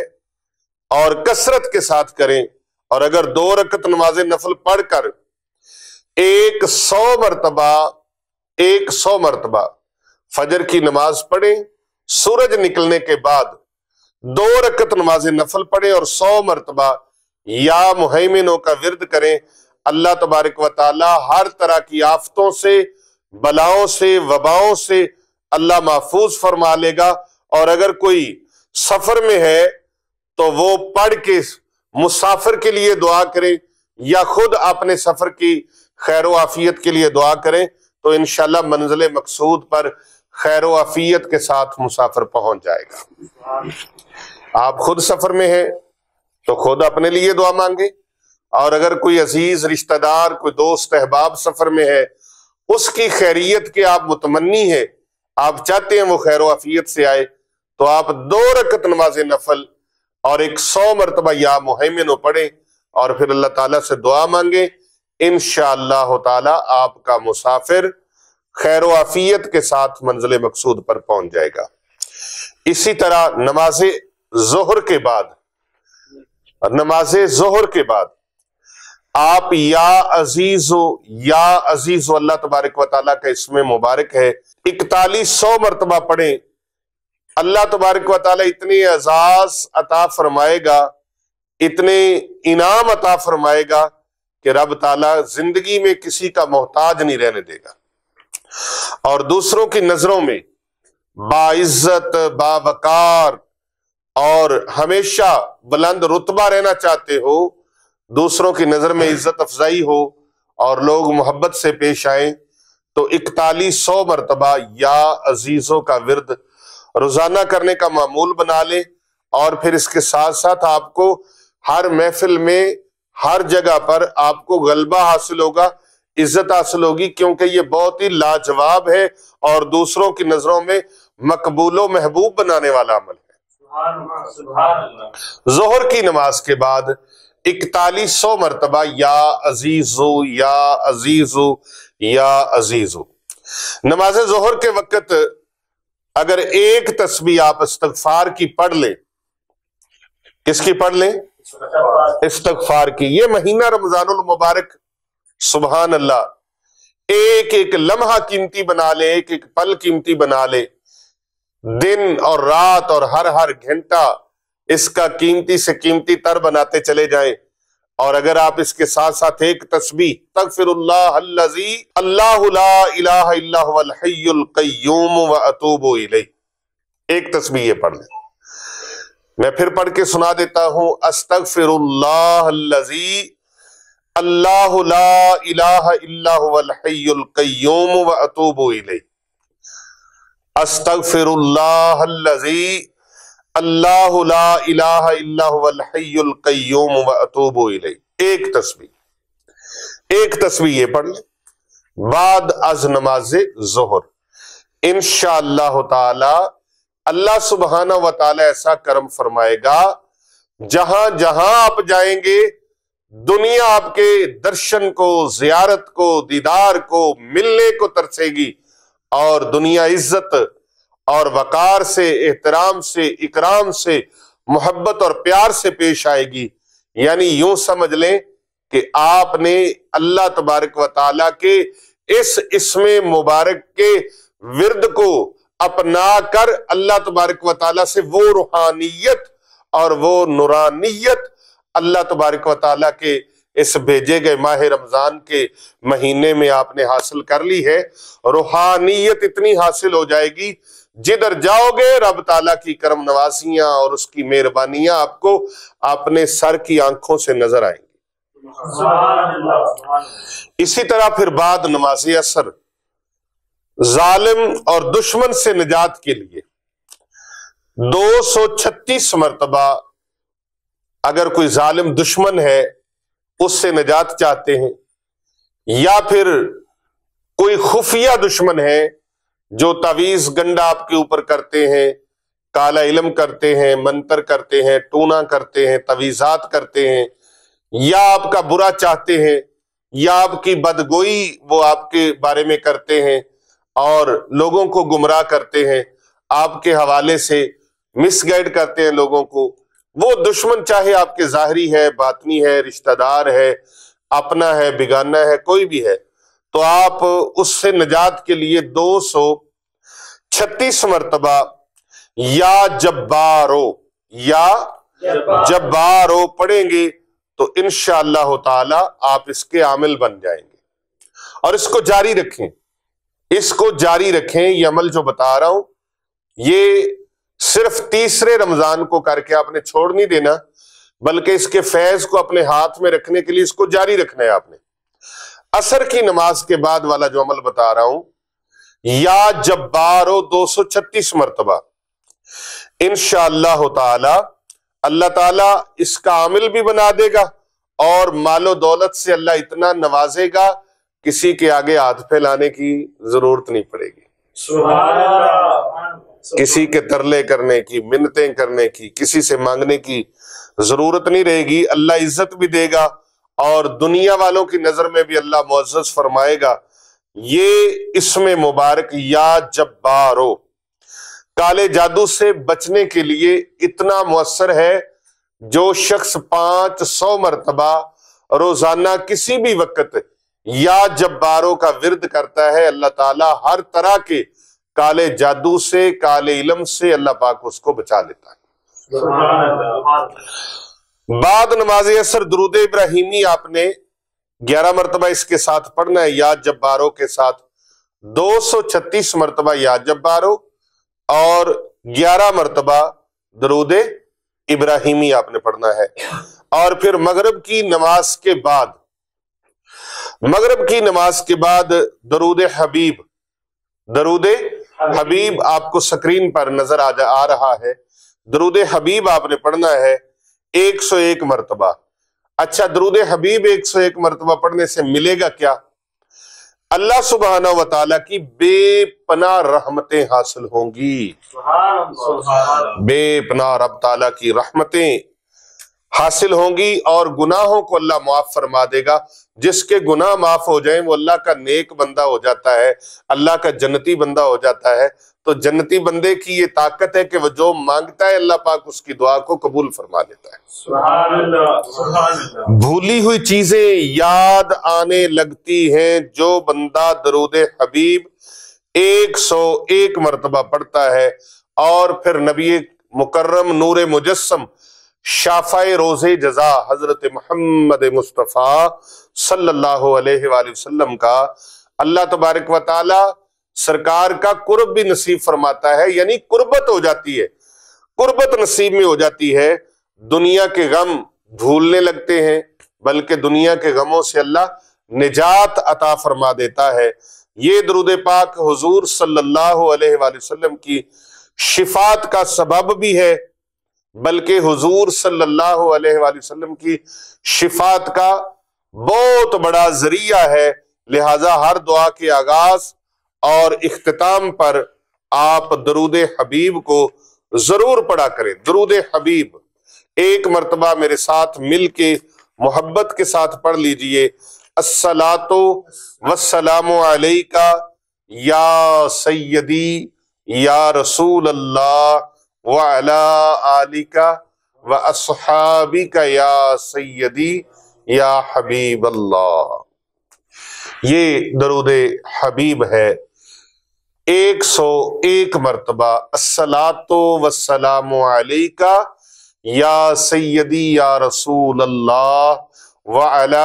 اور کثرت کے ساتھ کریں، اور اگر 2 رکعت نماز نفل پڑھ کر 100 مرتبہ فجر کی نماز پڑھیں، سورج نکلنے کے بعد 2 رکعت نماز نفل پڑھیں اور 100 مرتبہ یا مہیمنوں کا ورد کریں، اللہ تبارک و تعالی ہر طرح کی آفتوں سے، بلاؤں سے، وباؤں سے اللہ محفوظ فرما لے گا. اور اگر کوئی سفر میں ہے تو وہ پڑھ کے مسافر کے لیے دعا کریں یا خود اپنے سفر کی خیر و عافیت کے لیے دعا کریں تو انشاءاللہ منزل مقصود پر خیر و عافیت کے ساتھ مسافر پہنچ جائے گا. آپ خود سفر میں ہیں تو خود اپنے لیے دعا مانگیں، اور اگر کوئی عزیز رشتہ دار، کوئی دوست احباب سفر میں ہے، اس کی خیریت کے آپ متمنی ہیں، آپ چاہتے ہیں وہ خیر و عافیت سے آئے، تو آپ 2 رکعت نماز نفل اور 100 مرتبہ یا مہیمنوں پڑھیں اور پھر اللہ تعالیٰ سے دعا مانگیں. انشاءاللہ تعالیٰ آپ کا مسافر خیر و عافیت کے ساتھ منزل مقصود پر پہنچ جائے گا. اسی طرح نماز ظہر کے بعد آپ یا عزیزو اللہ تبارک و تعالیٰ کا اسم مبارک ہے 4100 مرتبہ پڑھیں. اللہ تبارک و تعالیٰ اتنی اعزاز عطا فرمائے گا، اتنے انعام عطا فرمائے گا کہ رب تعالیٰ زندگی میں کسی کا محتاج نہیں رہنے دے گا، اور دوسروں کی نظروں میں باعزت، باوقار اور ہمیشہ بلند رتبہ رہنا چاہتے ہو، دوسروں کی نظر میں عزت افزائی ہو اور لوگ محبت سے پیش آئیں، تو 4100 مرتبہ یا عزیزوں کا ورد روزانہ کرنے کا معمول بنا لیں. اور پھر اس کے ساتھ ساتھ آپ کو ہر محفل میں، ہر جگہ پر آپ کو غلبہ حاصل ہوگا عزت حاصل ہوگی، کیونکہ یہ بہت ہی لاجواب ہے اور دوسروں کی نظروں میں مقبول و محبوب بنانے والا عمل ہے۔ سبحان اللہ۔ ظہر کی نماز کے بعد 4100 مرتبہ یا عزیزو یا عزیزو یا عزیزو۔ نماز ظہر کے وقت اگر ایک تسبیح آپ استغفار کی پڑھ لیں، کس کی پڑھ لیں؟ استغفار کی۔ یہ مہینہ رمضان المبارک سبحان اللہ ایک ایک لمحہ قیمتی بنا لے، ایک ایک پل قیمتی بنا لے، دن اور رات اور ہر گھنٹہ اس کا قیمتی سے قیمتی تر بناتے چلے جائیں۔ اور اگر آپ اس کے ساتھ ساتھ ایک تسبیح تغفر اللہ الذی اللہ لا الہ الا هو الحی القیوم واتوب الیہ، ایک تسبیح یہ پڑھ لیں۔ میں پھر پڑھ کے سنا دیتا ہوں، استغفر اللہ الذی اللہ لا الہ الا هو الحی القیوم واتوب الیہ، استغفر اللہ الذی اللہ لا الہ الا هو الحی القیوم واتوب الیہ، ایک تسبیح یہ پڑھ لیں بعد از نماز ظہر۔ انشاءاللہ تعالی اللہ سبحانہ و تعالی ایسا کرم فرمائے گا، جہاں جہاں آپ جائیں گے دنیا آپ کے درشن کو، زیارت کو، دیدار کو، ملنے کو ترسے گی، اور دنیا عزت اور وقار سے، احترام سے، اکرام سے، محبت اور پیار سے پیش آئے گی۔ یعنی یوں سمجھ لیں کہ آپ نے اللہ تبارک و تعالیٰ کے اس اسم مبارک کے ورد کو اپنا کر اللہ تبارک و تعالیٰ سے وہ روحانیت اور وہ نورانیت اللہ تبارک و تعالیٰ کے اس بھیجے گئے ماہ رمضان کے مہینے میں آپ نے حاصل کر لی ہے۔ روحانیت اتنی حاصل ہو جائے گی، جدھر جاؤ گے رب تعالیٰ کی کرم نوازیاں اور اس کی مہربانیاں آپ کو اپنے سر کی آنکھوں سے نظر آئیں گی۔ سبحان اللہ۔ اسی طرح پھر بعد نماز عصر ظالم اور دشمن سے نجات کے لیے 236 مرتبہ اگر کوئی ظالم دشمن ہے اس سے نجات چاہتے ہیں، یا پھر کوئی خفیہ دشمن ہے جو تعویذ گنڈا آپ کے اوپر کرتے ہیں، کالا علم کرتے ہیں، منتر کرتے ہیں، ٹونا کرتے ہیں، تعویذات کرتے ہیں، یا آپ کا برا چاہتے ہیں، یا آپ کی بدگوئی وہ آپ کے بارے میں کرتے ہیں اور لوگوں کو گمراہ کرتے ہیں، آپ کے حوالے سے مس گائیڈ کرتے ہیں لوگوں کو، وہ دشمن چاہے آپ کے ظاہری ہے، باطنی ہے، رشتہ دار ہے، اپنا ہے، بیگانہ ہے، کوئی بھی ہے، تو آپ اس سے نجات کے لیے 236 مرتبہ یا جبارو پڑھیں گے تو انشاءاللہ تعالی آپ اس کے عامل بن جائیں گے۔ اور اس کو جاری رکھیں، یہ عمل جو بتا رہا ہوں یہ صرف تیسرے رمضان کو کر کے آپ نے چھوڑ نہیں دینا، بلکہ اس کے فیض کو اپنے ہاتھ میں رکھنے کے لیے اس کو جاری رکھنا ہے آپ نے۔ عصر کی نماز کے بعد والا جو عمل بتا رہا ہوں، یا جبارو 236 مرتبہ، انشاءاللہ تعالی اللہ تعالیٰ اس کا عامل بھی بنا دے گا، اور مال و دولت سے اللہ اتنا نوازے گا کسی کے آگے ہاتھ پھیلانے کی ضرورت نہیں پڑے گی، سبحان اللہ۔ کسی کے ترلے کرنے کی، منتیں کرنے کی، کسی سے مانگنے کی ضرورت نہیں رہے گی۔ اللہ عزت بھی دے گا اور دنیا والوں کی نظر میں بھی اللہ معزز فرمائے گا۔ یہ اسم مبارک یا جبارو کالے جادو سے بچنے کے لیے اتنا مؤثر ہے، جو شخص 500 مرتبہ روزانہ کسی بھی وقت یا جبارو کا ورد کرتا ہے، اللہ تعالیٰ ہر طرح کے کالے جادو سے، کالے علم سے اللہ پاک اس کو بچا لیتا ہے۔ سبحان اللہ۔ بعد نماز عصر درود ابراہیمی آپ نے 11 مرتبہ اس کے ساتھ پڑھنا ہے، یا جبارو کے ساتھ 236 مرتبہ یا جبارو اور 11 مرتبہ درود ابراہیمی آپ نے پڑھنا ہے۔ اور پھر مغرب کی نماز کے بعد درود حبیب آپ کو سکرین پر نظر آ رہا ہے، درود حبیب آپ نے پڑھنا ہے 101 مرتبہ۔ اچھا، درود حبیب 101 مرتبہ پڑھنے سے ملے گا کیا؟ اللہ سبحانہ و تعالیٰ کی بے پناہ رحمتیں حاصل ہوں گی، بے پناہ رب تعالیٰ کی رحمتیں حاصل ہوں گی، اور گناہوں کو اللہ معاف فرما دے گا۔ جس کے گناہ معاف ہو جائیں وہ اللہ کا نیک بندہ ہو جاتا ہے، اللہ کا جنتی بندہ ہو جاتا ہے۔ تو جنتی بندے کی یہ طاقت ہے کہ وہ جو مانگتا ہے اللہ پاک اس کی دعا کو قبول فرما لیتا ہے۔ سبحان اللہ، سبحان اللہ۔ بھولی ہوئی چیزیں یاد آنے لگتی ہیں جو بندہ درود حبیب 101 مرتبہ پڑھتا ہے، اور پھر نبی مکرم نور مجسم شافع روز جزا حضرت محمد مصطفیٰ صلی اللہ علیہ وآلہ وسلم کا اللہ تبارک و تعالی سرکار کا قرب بھی نصیب فرماتا ہے، یعنی قربت ہو جاتی ہے، قربت نصیب میں ہو جاتی ہے۔ دنیا کے غم بھولنے لگتے ہیں، بلکہ دنیا کے غموں سے اللہ نجات عطا فرما دیتا ہے۔ یہ درود پاک حضور صلی اللہ علیہ وآلہ وسلم کی شفاعت کا سبب بھی ہے، بلکہ حضور صلی اللہ علیہ وآلہ وسلم کی شفاعت کا بہت بڑا ذریعہ ہے۔ لہذا ہر دعا کے آغاز اور اختتام پر آپ درود حبیب کو ضرور پڑھا کریں۔ درود حبیب ایک مرتبہ میرے ساتھ مل کے محبت کے ساتھ پڑھ لیجئے۔ الصلاۃ والسلام علیک یا سیدی یا رسول اللہ وعلی آلک واصحابک یا سیدی یا حبیب اللہ۔ یہ درود حبیب ہے 101 مرتبہ۔ الصلاۃ والسلام علیک یا سیدی یا رسول اللہ وعلی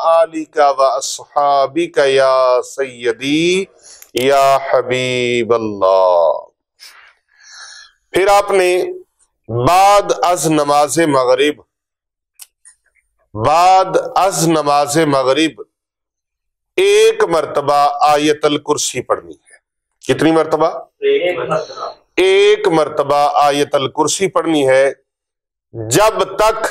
آلک واصحابک یا سیدی یا حبیب اللہ۔ پھر آپ نے بعد از نماز مغرب ایک مرتبہ آیت الکرسی پڑھنی ہے۔ کتنی مرتبہ؟ ایک مرتبہ آیت الکرسی پڑھنی ہے۔ جب تک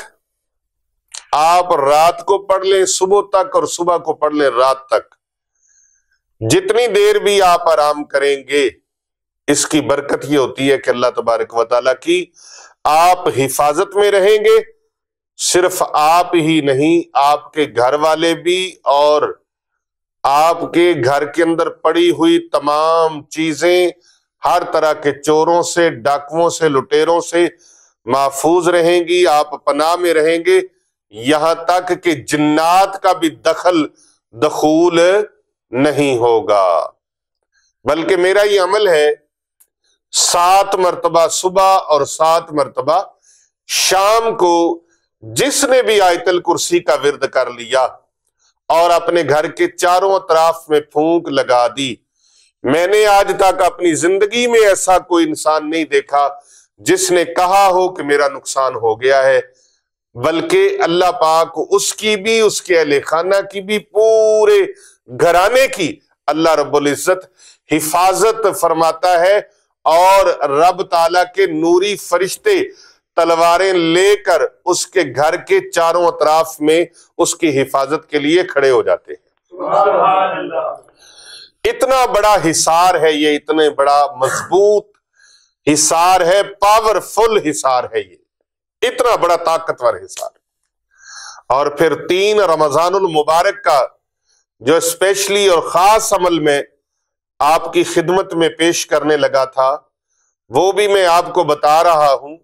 آپ رات کو پڑھ لیں صبح تک، اور صبح کو پڑھ لیں رات تک، جتنی دیر بھی آپ آرام کریں گے، اس کی برکت یہ ہوتی ہے کہ اللہ تبارک و تعالیٰ کی آپ حفاظت میں رہیں گے۔ صرف آپ ہی نہیں، آپ کے گھر والے بھی، اور آپ کے گھر کے اندر پڑی ہوئی تمام چیزیں ہر طرح کے چوروں سے، ڈاکوؤں سے، لٹیروں سے محفوظ رہیں گی، آپ پناہ میں رہیں گے، یہاں تک کہ جنات کا بھی دخول نہیں ہوگا۔ بلکہ میرا یہ عمل ہے 7 مرتبہ صبح اور 7 مرتبہ شام کو جس نے بھی آیت الکرسی کا ورد کر لیا اور اپنے گھر کے چاروں اطراف میں پھونک لگا دی، میں نے آج تک اپنی زندگی میں ایسا کوئی انسان نہیں دیکھا جس نے کہا ہو کہ میرا نقصان ہو گیا ہے، بلکہ اللہ پاک اس کی بھی، اس کے اہل خانہ کی بھی، پورے گھرانے کی اللہ رب العزت حفاظت فرماتا ہے، اور رب تعالیٰ کے نوری فرشتے تلواریں لے کر اس کے گھر کے چاروں اطراف میں اس کی حفاظت کے لیے کھڑے ہو جاتے ہیں۔ سبحان اللہ۔ اتنا بڑا حصار ہے یہ، اتنے بڑا مضبوط حصار ہے، پاورفل حصار ہے یہ، اتنا بڑا طاقتور حصار۔ اور پھر 3 رمضان المبارک کا جو اسپیشلی اور خاص عمل میں آپ کی خدمت میں پیش کرنے لگا تھا، وہ بھی میں آپ کو بتا رہا ہوں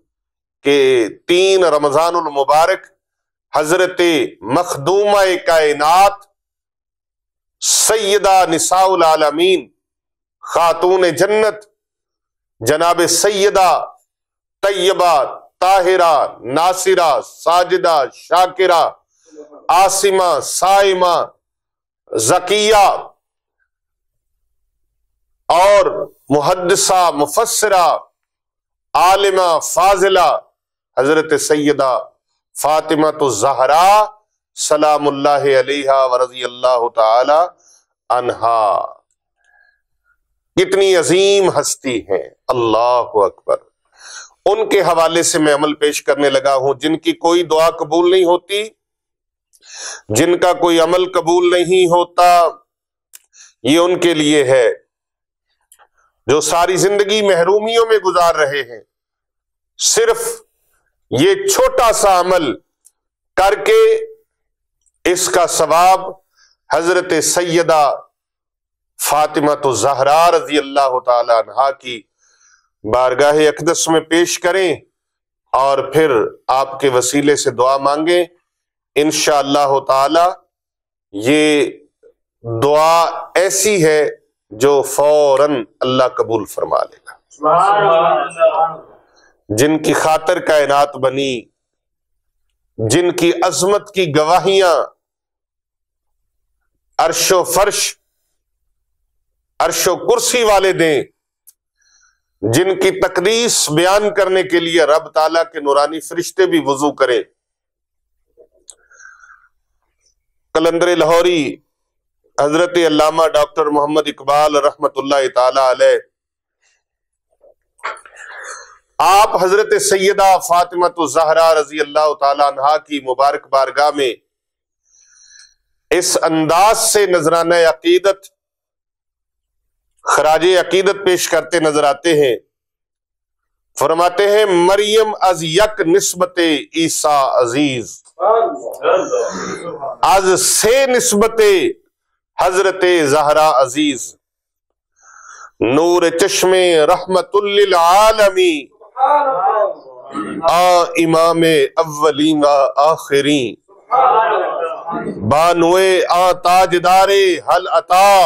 کہ 3 رمضان المبارک حضرت مخدومہ کائنات سیدہ نساء العالمین خاتون جنت جناب سیدہ طیبہ طاہرہ ناصرہ ساجدہ شاکرہ عاصمہ صائمہ زکیہ اور محدثہ مفسرہ عالمہ فاضلہ حضرت سیدہ فاطمہ الزہرا سلام اللہ علیہا ورضی اللہ تعالی عنہا، کتنی عظیم ہستی ہیں، اللہ اکبر۔ ان کے حوالے سے میں عمل پیش کرنے لگا ہوں، جن کی کوئی دعا قبول نہیں ہوتی، جن کا کوئی عمل قبول نہیں ہوتا، یہ ان کے لیے ہے جو ساری زندگی محرومیوں میں گزار رہے ہیں، صرف یہ چھوٹا سا عمل کر کے اس کا ثواب حضرت سیدہ فاطمہ الزہرا رضی اللہ تعالی عنہا کی بارگاہ اقدس میں پیش کریں اور پھر آپ کے وسیلے سے دعا مانگیں۔ انشاءاللہ تعالی یہ دعا ایسی ہے جو فوراً اللہ قبول فرما لے گا۔ جن کی خاطر کائنات بنی، جن کی عظمت کی گواہیاں عرش و فرش، عرش و کرسی والے دیں، جن کی تقدیس بیان کرنے کے لیے رب تعالیٰ کے نورانی فرشتے بھی وضو کریں۔ قلندر لاہوری حضرت علامہ ڈاکٹر محمد اقبال رحمت اللہ تعالی علیہ، آپ حضرت سیدہ فاطمہ الزہرا رضی اللہ تعالی عنہا کی مبارک بارگاہ میں اس انداز سے نذرانہ عقیدت، خراج عقیدت پیش کرتے نظر آتے ہیں۔ فرماتے ہیں مریم از یک نسبت عیسیٰ عزیز، از سے نسبت حضرت زہرا عزیز، نور چشم رحمت للعالمین، امام اولین و آخرین، بانوے تاجدار حل عطا،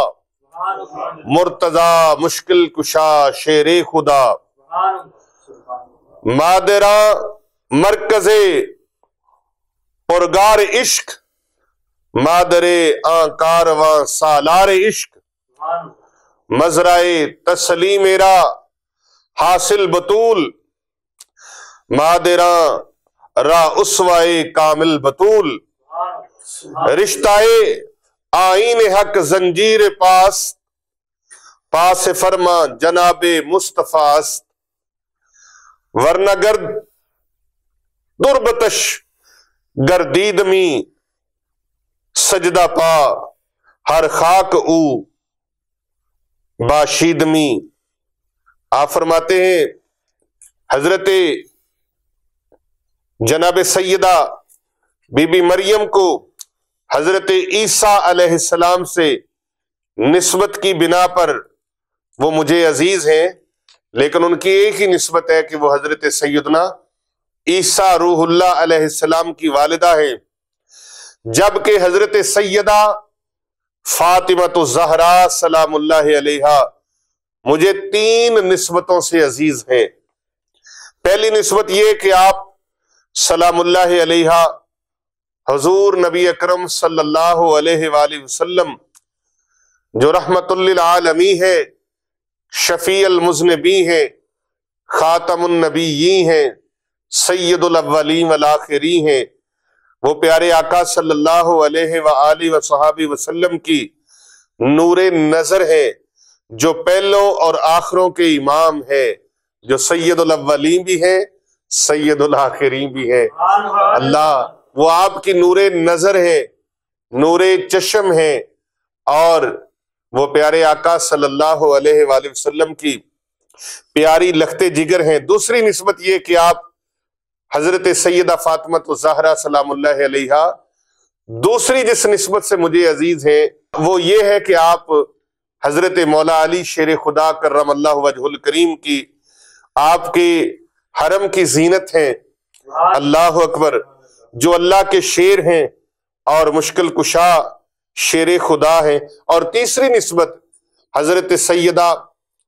مرتضی مشکل کشا شیر خدا، مادراں مرکز پرگار عشق، مادر کارواں سالار عشق، مزرعے تسلیم میرا حاصل بطول، مادراں را اسوائے کامل بطول، رشتہ آئین حق زنجیر پاس، پاس فرما جناب مصطفیٰ است، ورنہ گرد دربتش گردید می، سجدہ پا ہر خاک او باشید می۔ آپ فرماتے ہیں حضرت جناب سیدہ بی بی مریم کو حضرت عیسیٰ علیہ السلام سے نسبت کی بنا پر وہ مجھے عزیز ہیں، لیکن ان کی ایک ہی نسبت ہے کہ وہ حضرت سیدنا عیسیٰ روح اللہ علیہ السلام کی والدہ ہیں، جبکہ حضرت سیدہ فاطمہ الزہرا سلام اللہ علیہا مجھے 3 نسبتوں سے عزیز ہیں۔ پہلی نسبت یہ کہ آپ سلام اللہ علیہا حضور نبی اکرم صلی اللہ علیہ وآلہ وسلم جو رحمت للعالمین ہے، شفیع المذنبین ہیں، خاتم النبیین ہیں، سید الاولین والآخرین ہیں، وہ پیارے آقا صلی اللہ علیہ وآلہ وصحابہ وسلم کی نور نظر ہے، جو پہلوں اور آخروں کے امام ہے، جو سید الاولین بھی ہیں، سید الآخرین بھی ہیں۔ اللہ وہ آپ کی نور نظر ہے، نور چشم ہے، اور وہ پیارے آقا صلی اللہ علیہ وآلہ وسلم کی پیاری لخت جگر ہیں۔ دوسری نسبت یہ کہ آپ حضرت سیدہ فاطمہ الزہرا سلام اللہ علیہا دوسری جس نسبت سے مجھے عزیز ہیں وہ یہ ہے کہ آپ حضرت مولا علی شیر خدا کرم اللہ وجہ الکریم کی آپ کے حرم کی زینت ہیں۔ اللہ اکبر، جو اللہ کے شیر ہیں اور مشکل کشا شیر خدا ہیں۔ اور تیسری نسبت حضرت سیدہ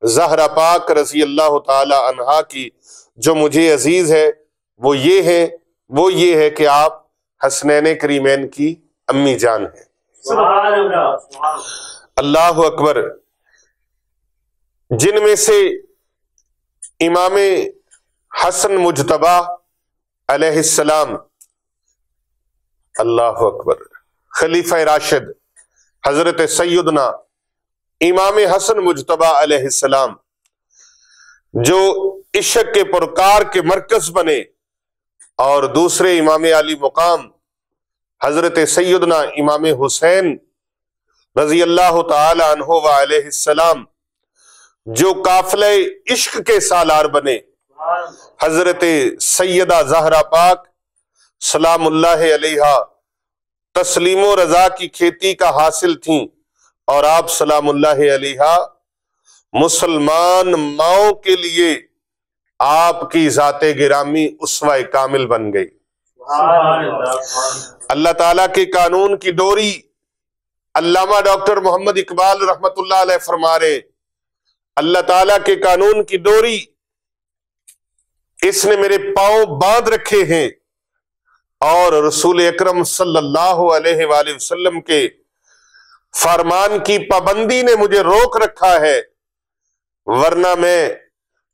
زہرا پاک رضی اللہ تعالی عنہا کی جو مجھے عزیز ہے وہ یہ ہے کہ آپ حسنین کریمین کی امی جان ہیں۔ سبحان اللہ، اللہ اکبر، جن میں سے امام حسن مجتبی علیہ السلام، اللہ اکبر، خلیفہ راشد حضرت سیدنا امام حسن مجتبی علیہ السلام جو عشق کے پرکار کے مرکز بنے، اور دوسرے امام علی مقام حضرت سیدنا امام حسین رضی اللہ تعالی عنہ وعلیہ السلام جو قافلہ عشق کے سالار بنے، حضرت سیدہ زہرا پاک سلام اللہ علیہا تسلیم و رضا کی کھیتی کا حاصل تھیں، اور آپ سلام اللہ علیہا مسلمان ماؤں کے لیے آپ کی ذات گرامی اسوہ کامل بن گئی۔ اللہ تعالیٰ کے قانون کی ڈوری علامہ ڈاکٹر محمد اقبال رحمت اللہ علیہ فرما رہے، اللہ تعالیٰ کے قانون کی ڈوری اس نے میرے پاؤں باندھ رکھے ہیں، اور رسول اکرم صلی اللہ علیہ وآلہ وسلم کے فرمان کی پابندی نے مجھے روک رکھا ہے، ورنہ میں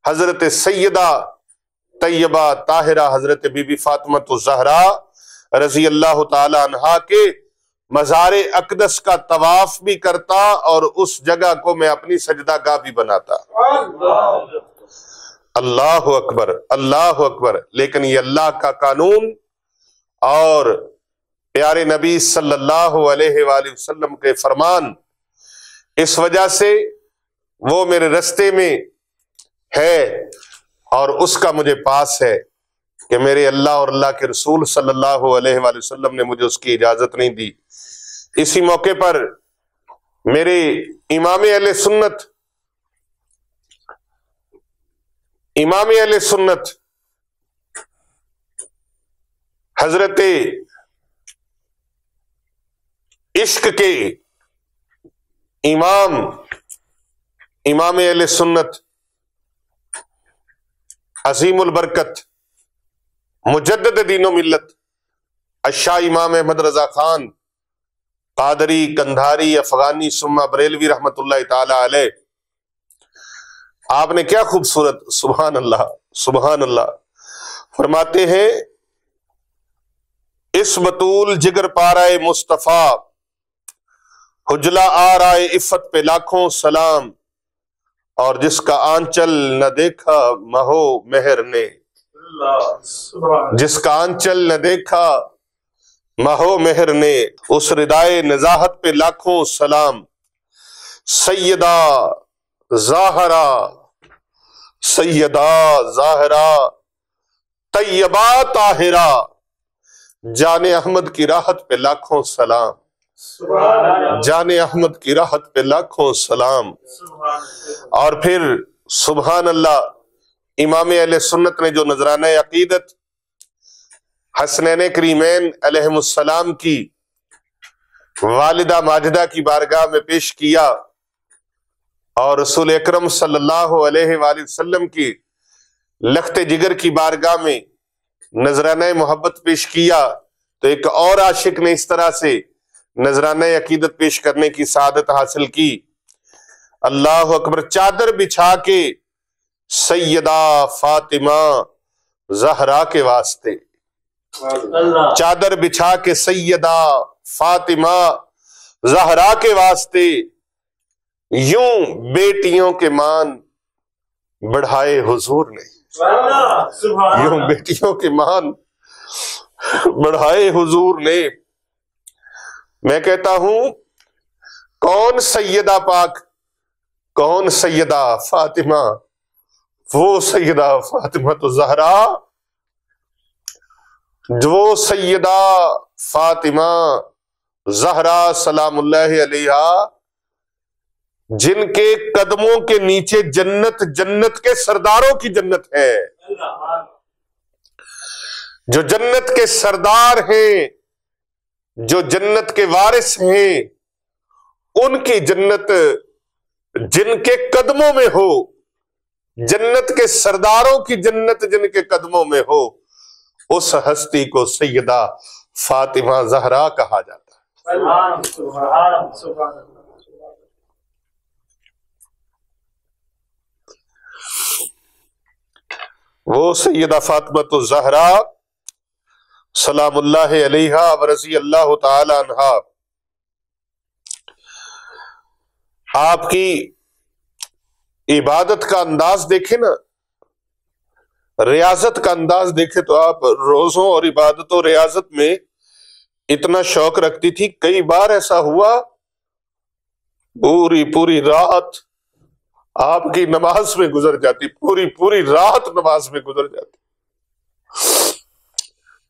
حضرت سیدہ طیبہ طاہرہ حضرت بی بی فاطمہ الزہرا رضی اللہ تعالی عنہا کے مزار اقدس کا طواف بھی کرتا، اور اس جگہ کو میں اپنی سجدہ گاہ بھی بناتا۔ اللہ اکبر، اللہ اکبر۔ لیکن یہ اللہ کا قانون اور پیارے نبی صلی اللہ علیہ وآلہ وسلم کے فرمان، اس وجہ سے وہ میرے رستے میں ہے، اور اس کا مجھے پاس ہے کہ میرے اللہ اور اللہ کے رسول صلی اللہ علیہ وآلہ وسلم نے مجھے اس کی اجازت نہیں دی۔ اسی موقع پر میرے امام اہل سنت حضرت عشق کے امام اہل سنت عظیم البرکت مجدد دین و ملت الشاہ امام احمد رضا خان قادری کندھاری افغانی ثم بریلوی رحمت اللہ تعالی علیہ، آپ نے کیا خوبصورت، سبحان اللہ سبحان اللہ، فرماتے ہیں اس بطول جگر پارائے مصطفیٰ حجلہ آرائے عفت پہ لاکھوں سلام، اور جس کا آنچل نہ دیکھا مہو مہر نے، جس کا آنچل نہ دیکھا مہو مہر نے، اس ردائے نزاہت پہ لاکھوں سلام، سیدہ ظاہرہ طیبہ طاہرہ جان احمد کی راحت پہ لاکھوں سلام، جان احمد کی راحت پہ لاکھوں سلام۔ اور پھر سبحان اللہ، امام اہل سنت نے جو نذرانہ عقیدت حسنین کریمین علیہم السلام کی والدہ ماجدہ کی بارگاہ میں پیش کیا، اور رسول اکرم صلی اللہ علیہ وآلہ وسلم کی لخت جگر کی بارگاہ میں نذرانہ محبت پیش کیا، تو ایک اور عاشق نے اس طرح سے نذرانہ عقیدت پیش کرنے کی سعادت حاصل کی۔ اللہ اکبر۔ چادر بچھا کے سیدہ فاطمہ زہرا کے واسطے، چادر بچھا کے سیدہ فاطمہ زہرا کے واسطے، یوں بیٹیوں کے مان بڑھائے حضور نے، یوں بیٹیوں کے مان بڑھائے حضور نے۔ میں کہتا ہوں کون سیدہ پاک، کون سیدہ فاطمہ؟ وہ سیدہ فاطمہ تو زہرا، جو سیدہ فاطمہ زہرا سلام اللہ علیہا، جن کے قدموں کے نیچے جنت، جنت کے سرداروں کی جنت ہے، جو جنت کے سردار ہیں، جو جنت کے وارث ہیں، ان کی جنت جن کے قدموں میں ہو، جنت کے سرداروں کی جنت جن کے قدموں میں ہو، اس ہستی کو سیدہ فاطمہ زہرا کہا جاتا ہے۔ وہ سیدہ فاطمہ الزہرا سلام اللہ علیہا ورضی اللہ تعالی عنہا، آپ کی عبادت کا انداز دیکھیں نا، ریاضت کا انداز دیکھیں تو آپ روزوں اور عبادت و ریاضت میں اتنا شوق رکھتی تھی۔ کئی بار ایسا ہوا پوری پوری رات آپ کی نماز میں گزر جاتی، پوری پوری رات نماز میں گزر جاتی،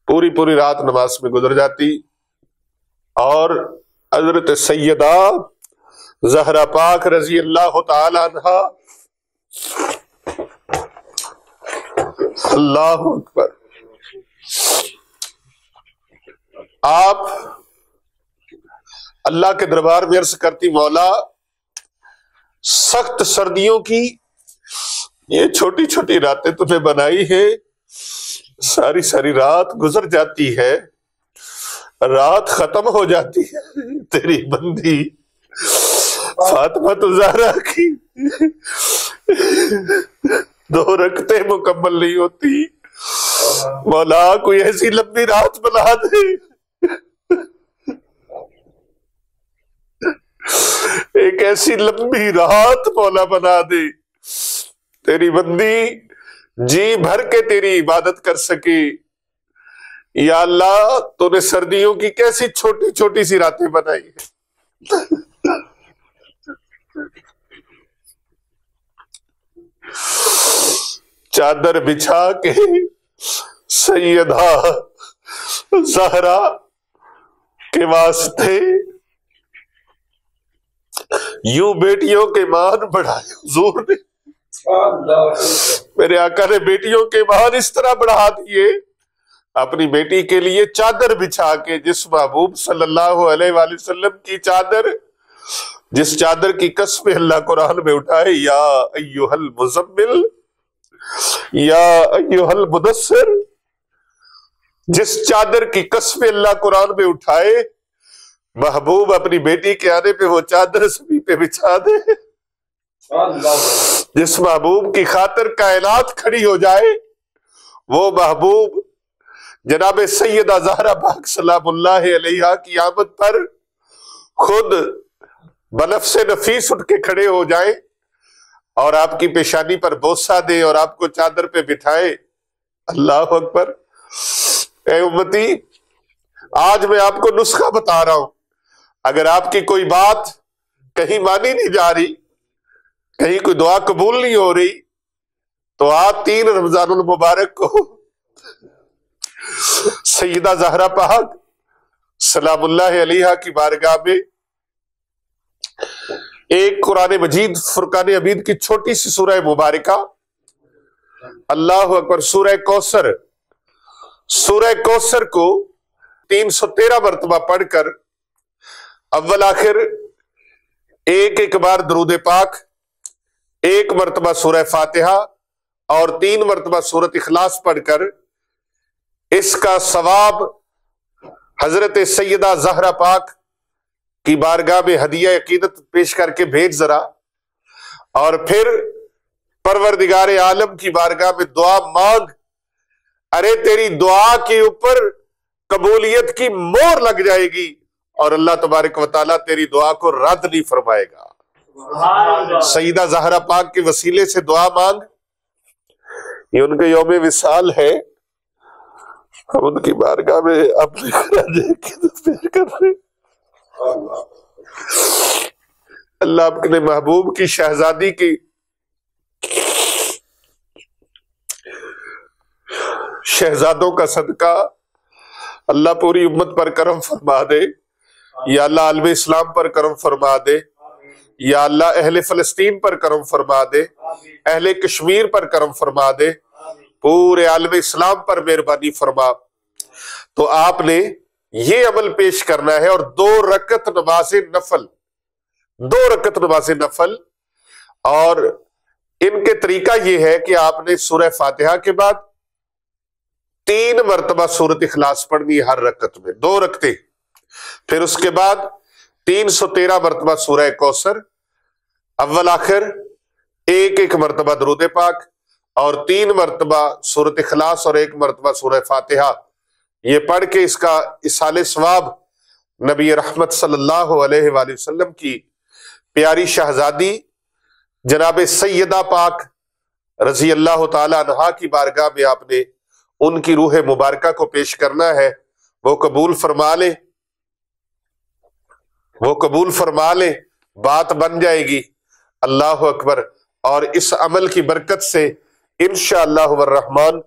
پوری پوری رات نماز میں گزر جاتی. اور حضرت سیدہ زہرا پاک رضی اللہ تعالی عنہا، اللہ اکبر، آپ اللہ کے دربار میں عرض کرتی، مولا سخت سردیوں کی یہ چھوٹی چھوٹی راتیں تمہیں بنائی ہے، ساری ساری رات گزر جاتی ہے، رات ختم ہو جاتی ہے، تیری بندی فاطمہ زہرا کی 2 رکعتیں مکمل نہیں ہوتی، مولا کوئی ایسی لمبی رات بنا دے، ایک ایسی لمبی رات مولا بنا دے، تیری بندی جی بھر کے تیری عبادت کر سکے. یا اللہ تو نے سردیوں کی کیسی چھوٹی چھوٹی سی راتیں بنائی ہیں. چادر بچھا کے سیدہ زہرا کے واسطے یوں بیٹیوں کے مان بڑھائے حضور نے، میرے آقا نے بیٹیوں کے مان اس طرح بڑھا دیے، اپنی بیٹی کے لیے چادر بچھا کے، جس محبوب صلی اللہ علیہ وآلہ وسلم کی چادر، جس چادر کی قسم اللہ قرآن میں اٹھائے، یا ایھا المزمل یا ایھا المدثر، جس چادر کی قسم اللہ قرآن میں اٹھائے، محبوب اپنی بیٹی کے آنے پہ وہ چادر زمین پہ بچھا دے. جس محبوب کی خاطر کائنات کھڑی ہو جائے، وہ محبوب جناب سیدہ زہرا پاک سلام اللہ علیہا کی آمد پر خود بنفس نفیس اٹھ کے کھڑے ہو جائیں اور آپ کی پیشانی پر بوسہ دے اور آپ کو چادر پہ بٹھائے. اللہ اکبر. اے امتی، آج میں آپ کو نسخہ بتا رہا ہوں، اگر آپ کی کوئی بات کہیں مانی نہیں جا رہی، کہیں کوئی دعا قبول نہیں ہو رہی، تو آج 3 رمضان المبارک کو سیدہ زہرا پاک سلام اللہ علیہا کی بارگاہ میں ایک قرآن مجید فرقان حمید کی چھوٹی سی سورہ مبارکہ، اللہ اکبر، سورہ کوثر، سورہ کوثر کو 313 مرتبہ پڑھ کر اول آخر ایک بار درود پاک، 1 مرتبہ سورہ فاتحہ اور 3 مرتبہ سورۃ اخلاص پڑھ کر اس کا ثواب حضرت سیدہ زہرا پاک کی بارگاہ میں ہدیہ عقیدت پیش کر کے بھیج ذرا، اور پھر پروردگار عالم کی بارگاہ میں دعا مانگ. ارے تیری دعا کے اوپر قبولیت کی مہر لگ جائے گی اور اللہ تبارک و تعالیٰ تیری دعا کو رد نہیں فرمائے گا. سیدہ زہرا پاک کے وسیلے سے دعا مانگ. یہ ان کے یوم وصال ہے، ہم ان کی بارگاہ میں اپنے پیش کر رہے. اللہ اپنے محبوب کی شہزادی کی شہزادوں کا صدقہ اللہ پوری امت پر کرم فرما دے. یا اللہ عالم اسلام پر کرم فرما دے. یا اللہ اہل فلسطین پر کرم فرما دے، اہل کشمیر پر کرم فرما دے، پورے عالم اسلام پر مہربانی فرما. تو آپ نے یہ عمل پیش کرنا ہے، اور 2 رکعت نماز نفل، 2 رکعت نماز نفل. اور ان کے طریقہ یہ ہے کہ آپ نے سورہ فاتحہ کے بعد 3 مرتبہ سورۃ اخلاص پڑھنی ہے ہر رکعت میں، 2 رکعتیں. پھر اس کے بعد 313 مرتبہ سورہ کوثر، اول آخر 1 مرتبہ درود پاک، اور 3 مرتبہ سورۃ اخلاص اور 1 مرتبہ سورہ فاتحہ. یہ پڑھ کے اس کا اصال ثواب نبی رحمت صلی اللہ علیہ وآلہ وسلم کی پیاری شہزادی جناب سیدہ پاک رضی اللہ تعالی عنہا کی بارگاہ میں آپ نے ان کی روح مبارکہ کو پیش کرنا ہے. وہ قبول فرما لے، وہ قبول فرما لے. بات بن جائے گی۔ اللہ اکبر۔ اور اس عمل کی برکت سے انشاءاللہ الرحمن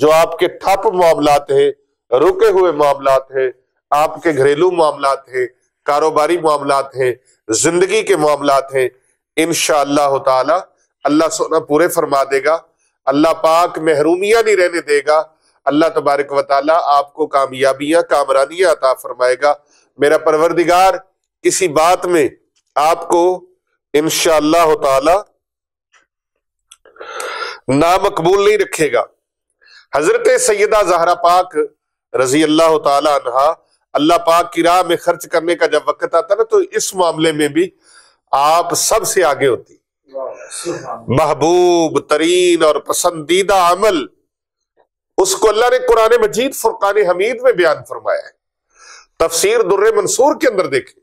جو آپ کے ٹھپ معاملات ہیں، رکے ہوئے معاملات ہیں، آپ کے گھریلو معاملات ہیں، کاروباری معاملات ہیں، زندگی کے معاملات ہیں، انشاءاللہ تعالی اللہ سونا پورے فرما دے گا۔ اللہ پاک محرومیاں نہیں رہنے دے گا۔ اللہ تبارک و تعالی آپ کو کامیابیاں، کامرانیاں عطا فرمائے گا۔ میرا پروردگار کسی بات میں آپ کو انشاءاللہ تعالی نامقبول نہیں رکھے گا۔ حضرت سیدہ زہرا پاک رضی اللہ تعالی عنہا، اللہ پاک کی راہ میں خرچ کرنے کا جب وقت آتا نا تو اس معاملے میں بھی آپ سب سے آگے ہوتی۔ محبوب ترین اور پسندیدہ عمل، اس کو اللہ نے قرآن مجید فرقان حمید میں بیان فرمایا ہے۔ تفسیر در منصور کے اندر دیکھیں،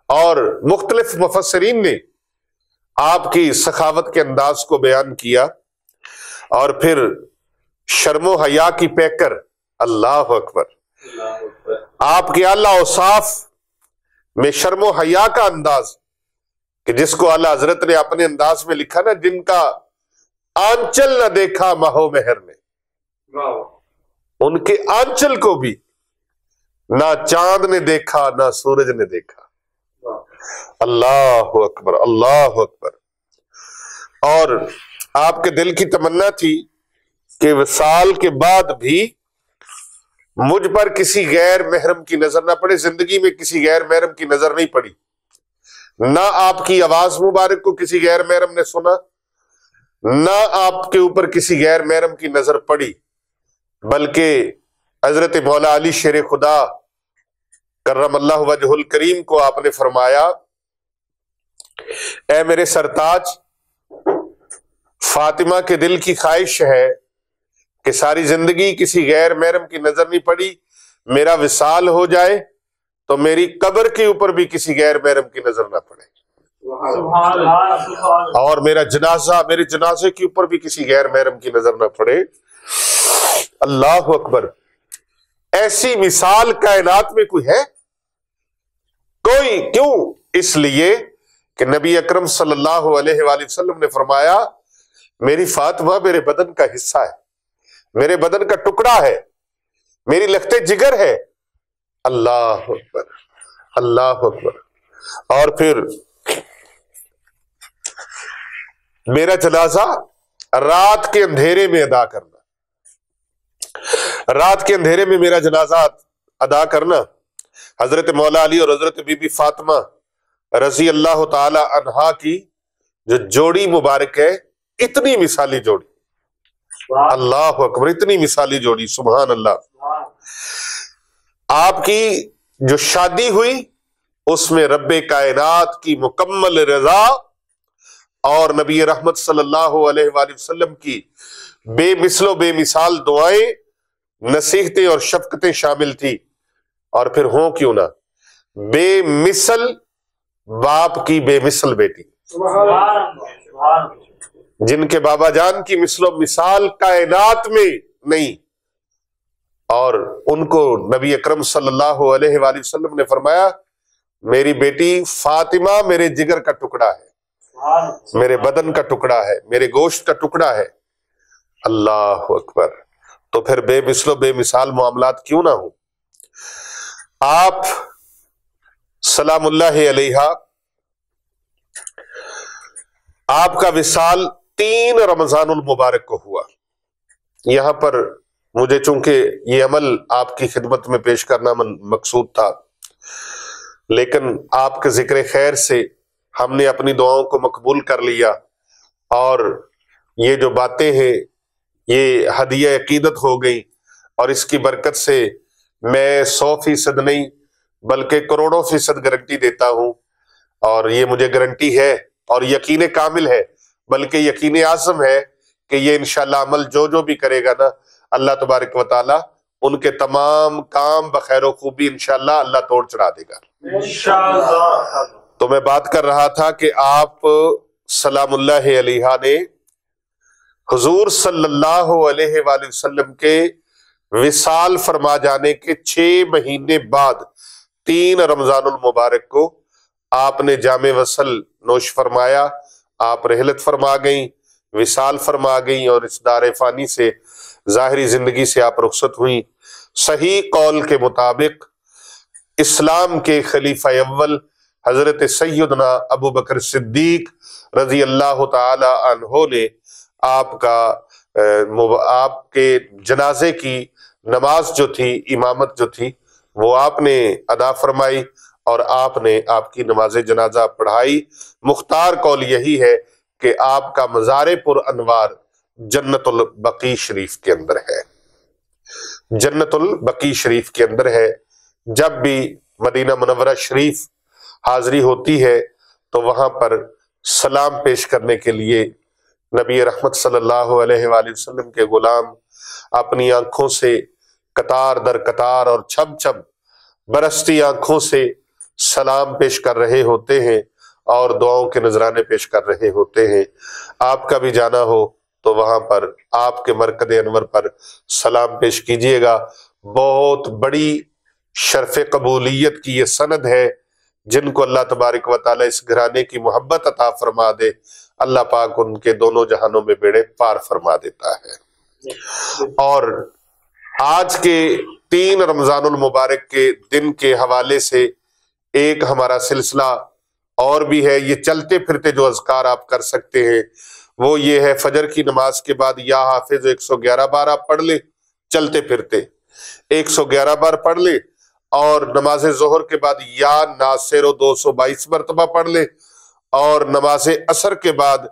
اور مختلف مفسرین نے آپ کی سخاوت کے انداز کو بیان کیا، اور پھر شرم و حیا کی پیکر، اللہ اکبر، آپ کے اعلیٰ اوصاف میں شرم و حیا کا انداز، کہ جس کو اعلیٰ حضرت نے اپنے انداز میں لکھا نا، جن کا آنچل نہ دیکھا ماہو مہر نے، ان کے آنچل کو بھی نہ چاند نے دیکھا نہ سورج نے دیکھا۔ اللہ اکبر، اللہ اکبر۔ اور آپ کے دل کی تمنا تھی کہ وصال کے بعد بھی مجھ پر کسی غیر محرم کی نظر نہ پڑے۔ زندگی میں کسی غیر محرم کی نظر نہیں پڑی، نہ آپ کی آواز مبارک کو کسی غیر محرم نے سنا، نہ آپ کے اوپر کسی غیر محرم کی نظر پڑی، بلکہ حضرت مولا علی شیر خدا کرم اللہ وجہ الکریم کو آپ نے فرمایا، اے میرے سرتاج، فاطمہ کے دل کی خواہش ہے کہ ساری زندگی کسی غیر محرم کی نظر نہیں پڑی، میرا وصال ہو جائے تو میری قبر کے اوپر بھی کسی غیر محرم کی نظر نہ پڑے، اور میرا جنازہ، میرے جنازے کے اوپر بھی کسی غیر محرم کی نظر نہ پڑے۔ اللہ اکبر۔ ایسی مثال کائنات میں کوئی ہے؟ کوئی؟ کیوں؟ اس لیے کہ نبی اکرم صلی اللہ علیہ وآلہ وسلم نے فرمایا، میری فاطمہ میرے بدن کا حصہ ہے، میرے بدن کا ٹکڑا ہے، میری لخت جگر ہے۔ اللہ اکبر، اللہ اکبر۔ اور پھر میرا جنازہ رات کے اندھیرے میں ادا کرنا، رات کے اندھیرے میں میرا جنازہ ادا کرنا۔ حضرت مولا علی اور حضرت بی بی فاطمہ رضی اللہ تعالی عنہا کی جو جوڑی مبارک ہے، اتنی مثالی جوڑی، اللہ اکبر، اتنی مثالی جوڑی، سبحان اللہ۔ آپ کی جو شادی ہوئی اس میں رب کائنات کی مکمل رضا اور نبی رحمت صلی اللہ علیہ وآلہ وسلم کی بے مثل و بے مثال دعائیں، نصیحتیں اور شفقتیں شامل تھی۔ اور پھر ہوں کیوں نہ بے مثل باپ کی بے مثل بیٹی، جن کے بابا جان کی مثل و مثال کائنات میں نہیں، اور ان کو نبی اکرم صلی اللہ علیہ وآلہ وسلم نے فرمایا، میری بیٹی فاطمہ میرے جگر کا ٹکڑا ہے، میرے بدن کا ٹکڑا ہے، میرے گوشت کا ٹکڑا ہے۔ اللہ اکبر۔ تو پھر بے مثل و بے مثال معاملات کیوں نہ ہوں؟ آپ سلام اللہ علیہ، آپ کا وصال 3 رمضان المبارک کو ہوا۔ یہاں پر مجھے چونکہ یہ عمل آپ کی خدمت میں پیش کرنا مقصود تھا، لیکن آپ کے ذکر خیر سے ہم نے اپنی دعاؤں کو مقبول کر لیا، اور یہ جو باتیں ہیں یہ ہدیہ عقیدت ہو گئی، اور اس کی برکت سے میں 100% نہیں بلکہ کروڑوں فیصد گارنٹی دیتا ہوں، اور یہ مجھے گارنٹی ہے اور یقین کامل ہے، بلکہ یقین اعظم ہے کہ یہ انشاءاللہ عمل جو بھی کرے گا نا، اللہ تبارک و تعالی ان کے تمام کام بخیر و خوبی انشاءاللہ اللہ توڑ چڑھا دے گا انشاءاللہ۔ تو میں بات کر رہا تھا کہ آپ سلام اللہ علیہ نے حضور صلی اللہ علیہ وآلہ وسلم کے وصال فرما جانے کے 6 مہینے بعد 3 رمضان المبارک کو آپ نے جام وصل نوش فرمایا، آپ رحلت فرما گئیں، وصال فرما گئیں اور اس دار فانی سے، ظاہری زندگی سے آپ رخصت ہوئیں۔ صحیح قول کے مطابق اسلام کے خلیفہ اول حضرت سیدنا ابو بکر صدیق رضی اللہ تعالی عنہ نے آپ کے جنازے کی نماز جو تھی، امامت جو تھی، وہ آپ نے ادا فرمائی اور آپ نے آپ کی نماز جنازہ پڑھائی۔ مختار قول یہی ہے کہ آپ کا مزار پر انوار جنت البقیع شریف کے اندر ہے، جنت البقیع شریف کے اندر ہے۔ جب بھی مدینہ منورہ شریف حاضری ہوتی ہے تو وہاں پر سلام پیش کرنے کے لیے نبی رحمت صلی اللہ علیہ وآلہ وسلم کے غلام اپنی آنکھوں سے قطار در قطار اور چھب چھب برستی آنکھوں سے سلام پیش کر رہے ہوتے ہیں اور دعاؤں کے نذرانے پیش کر رہے ہوتے ہیں۔ آپ کا بھی جانا ہو تو وہاں پر آپ کے مرکز انور پر سلام پیش کیجئے گا۔ بہت بڑی شرف قبولیت کی یہ سند ہے، جن کو اللہ تبارک و تعالی اس گھرانے کی محبت عطا فرما دے، اللہ پاک ان کے دونوں جہانوں میں بیڑے پار فرما دیتا ہے۔ اور آج کے 3 رمضان المبارک کے دن کے حوالے سے ایک ہمارا سلسلہ اور بھی ہے۔ یہ چلتے پھرتے جو اذکار آپ کر سکتے ہیں وہ یہ ہے، فجر کی نماز کے بعد یا حافظ 111 بار آپ پڑھ لیں، چلتے پھرتے 111 بار پڑھ لیں، اور نماز ظہر کے بعد یا ناصر 222 مرتبہ پڑھ لیں، اور نماز عصر کے بعد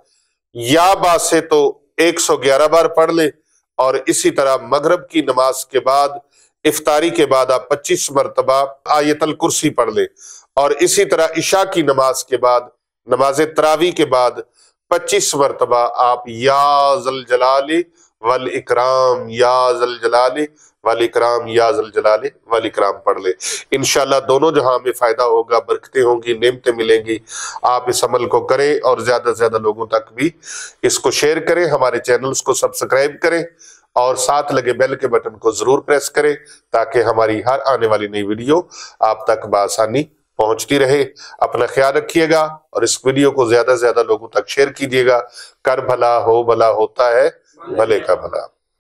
یا باسے تو 111 بار پڑھ لیں، اور اسی طرح مغرب کی نماز کے بعد افطاری کے بعد آپ 25 مرتبہ آیت الکرسی پڑھ لیں، اور اسی طرح عشاء کی نماز کے بعد نماز تراویح کے بعد 25 مرتبہ آپ یا ذوالجلال والاکرام، یا ذوالجلال والاکرام، یا ذوالجلال والاکرام پڑھ لیں۔ انشاءاللہ دونوں جہاں میں فائدہ ہوگا، برکتیں ہوں گی، نعمتیں ملیں گی۔ آپ اس عمل کو کریں اور زیادہ سے زیادہ لوگوں تک بھی اس کو شیئر کریں، ہمارے چینلز کو سبسکرائب کریں اور ساتھ لگے بیل کے بٹن کو ضرور پریس کریں تاکہ ہماری ہر آنے والی نئی ویڈیو آپ تک بآسانی پہنچتی رہے۔ اپنا خیال رکھیے گا اور اس ویڈیو کو زیادہ سے زیادہ لوگوں تک شیئر کیجیے گا۔ کر بھلا ہو بھلا ہوتا ہے بھلے کا بھلا۔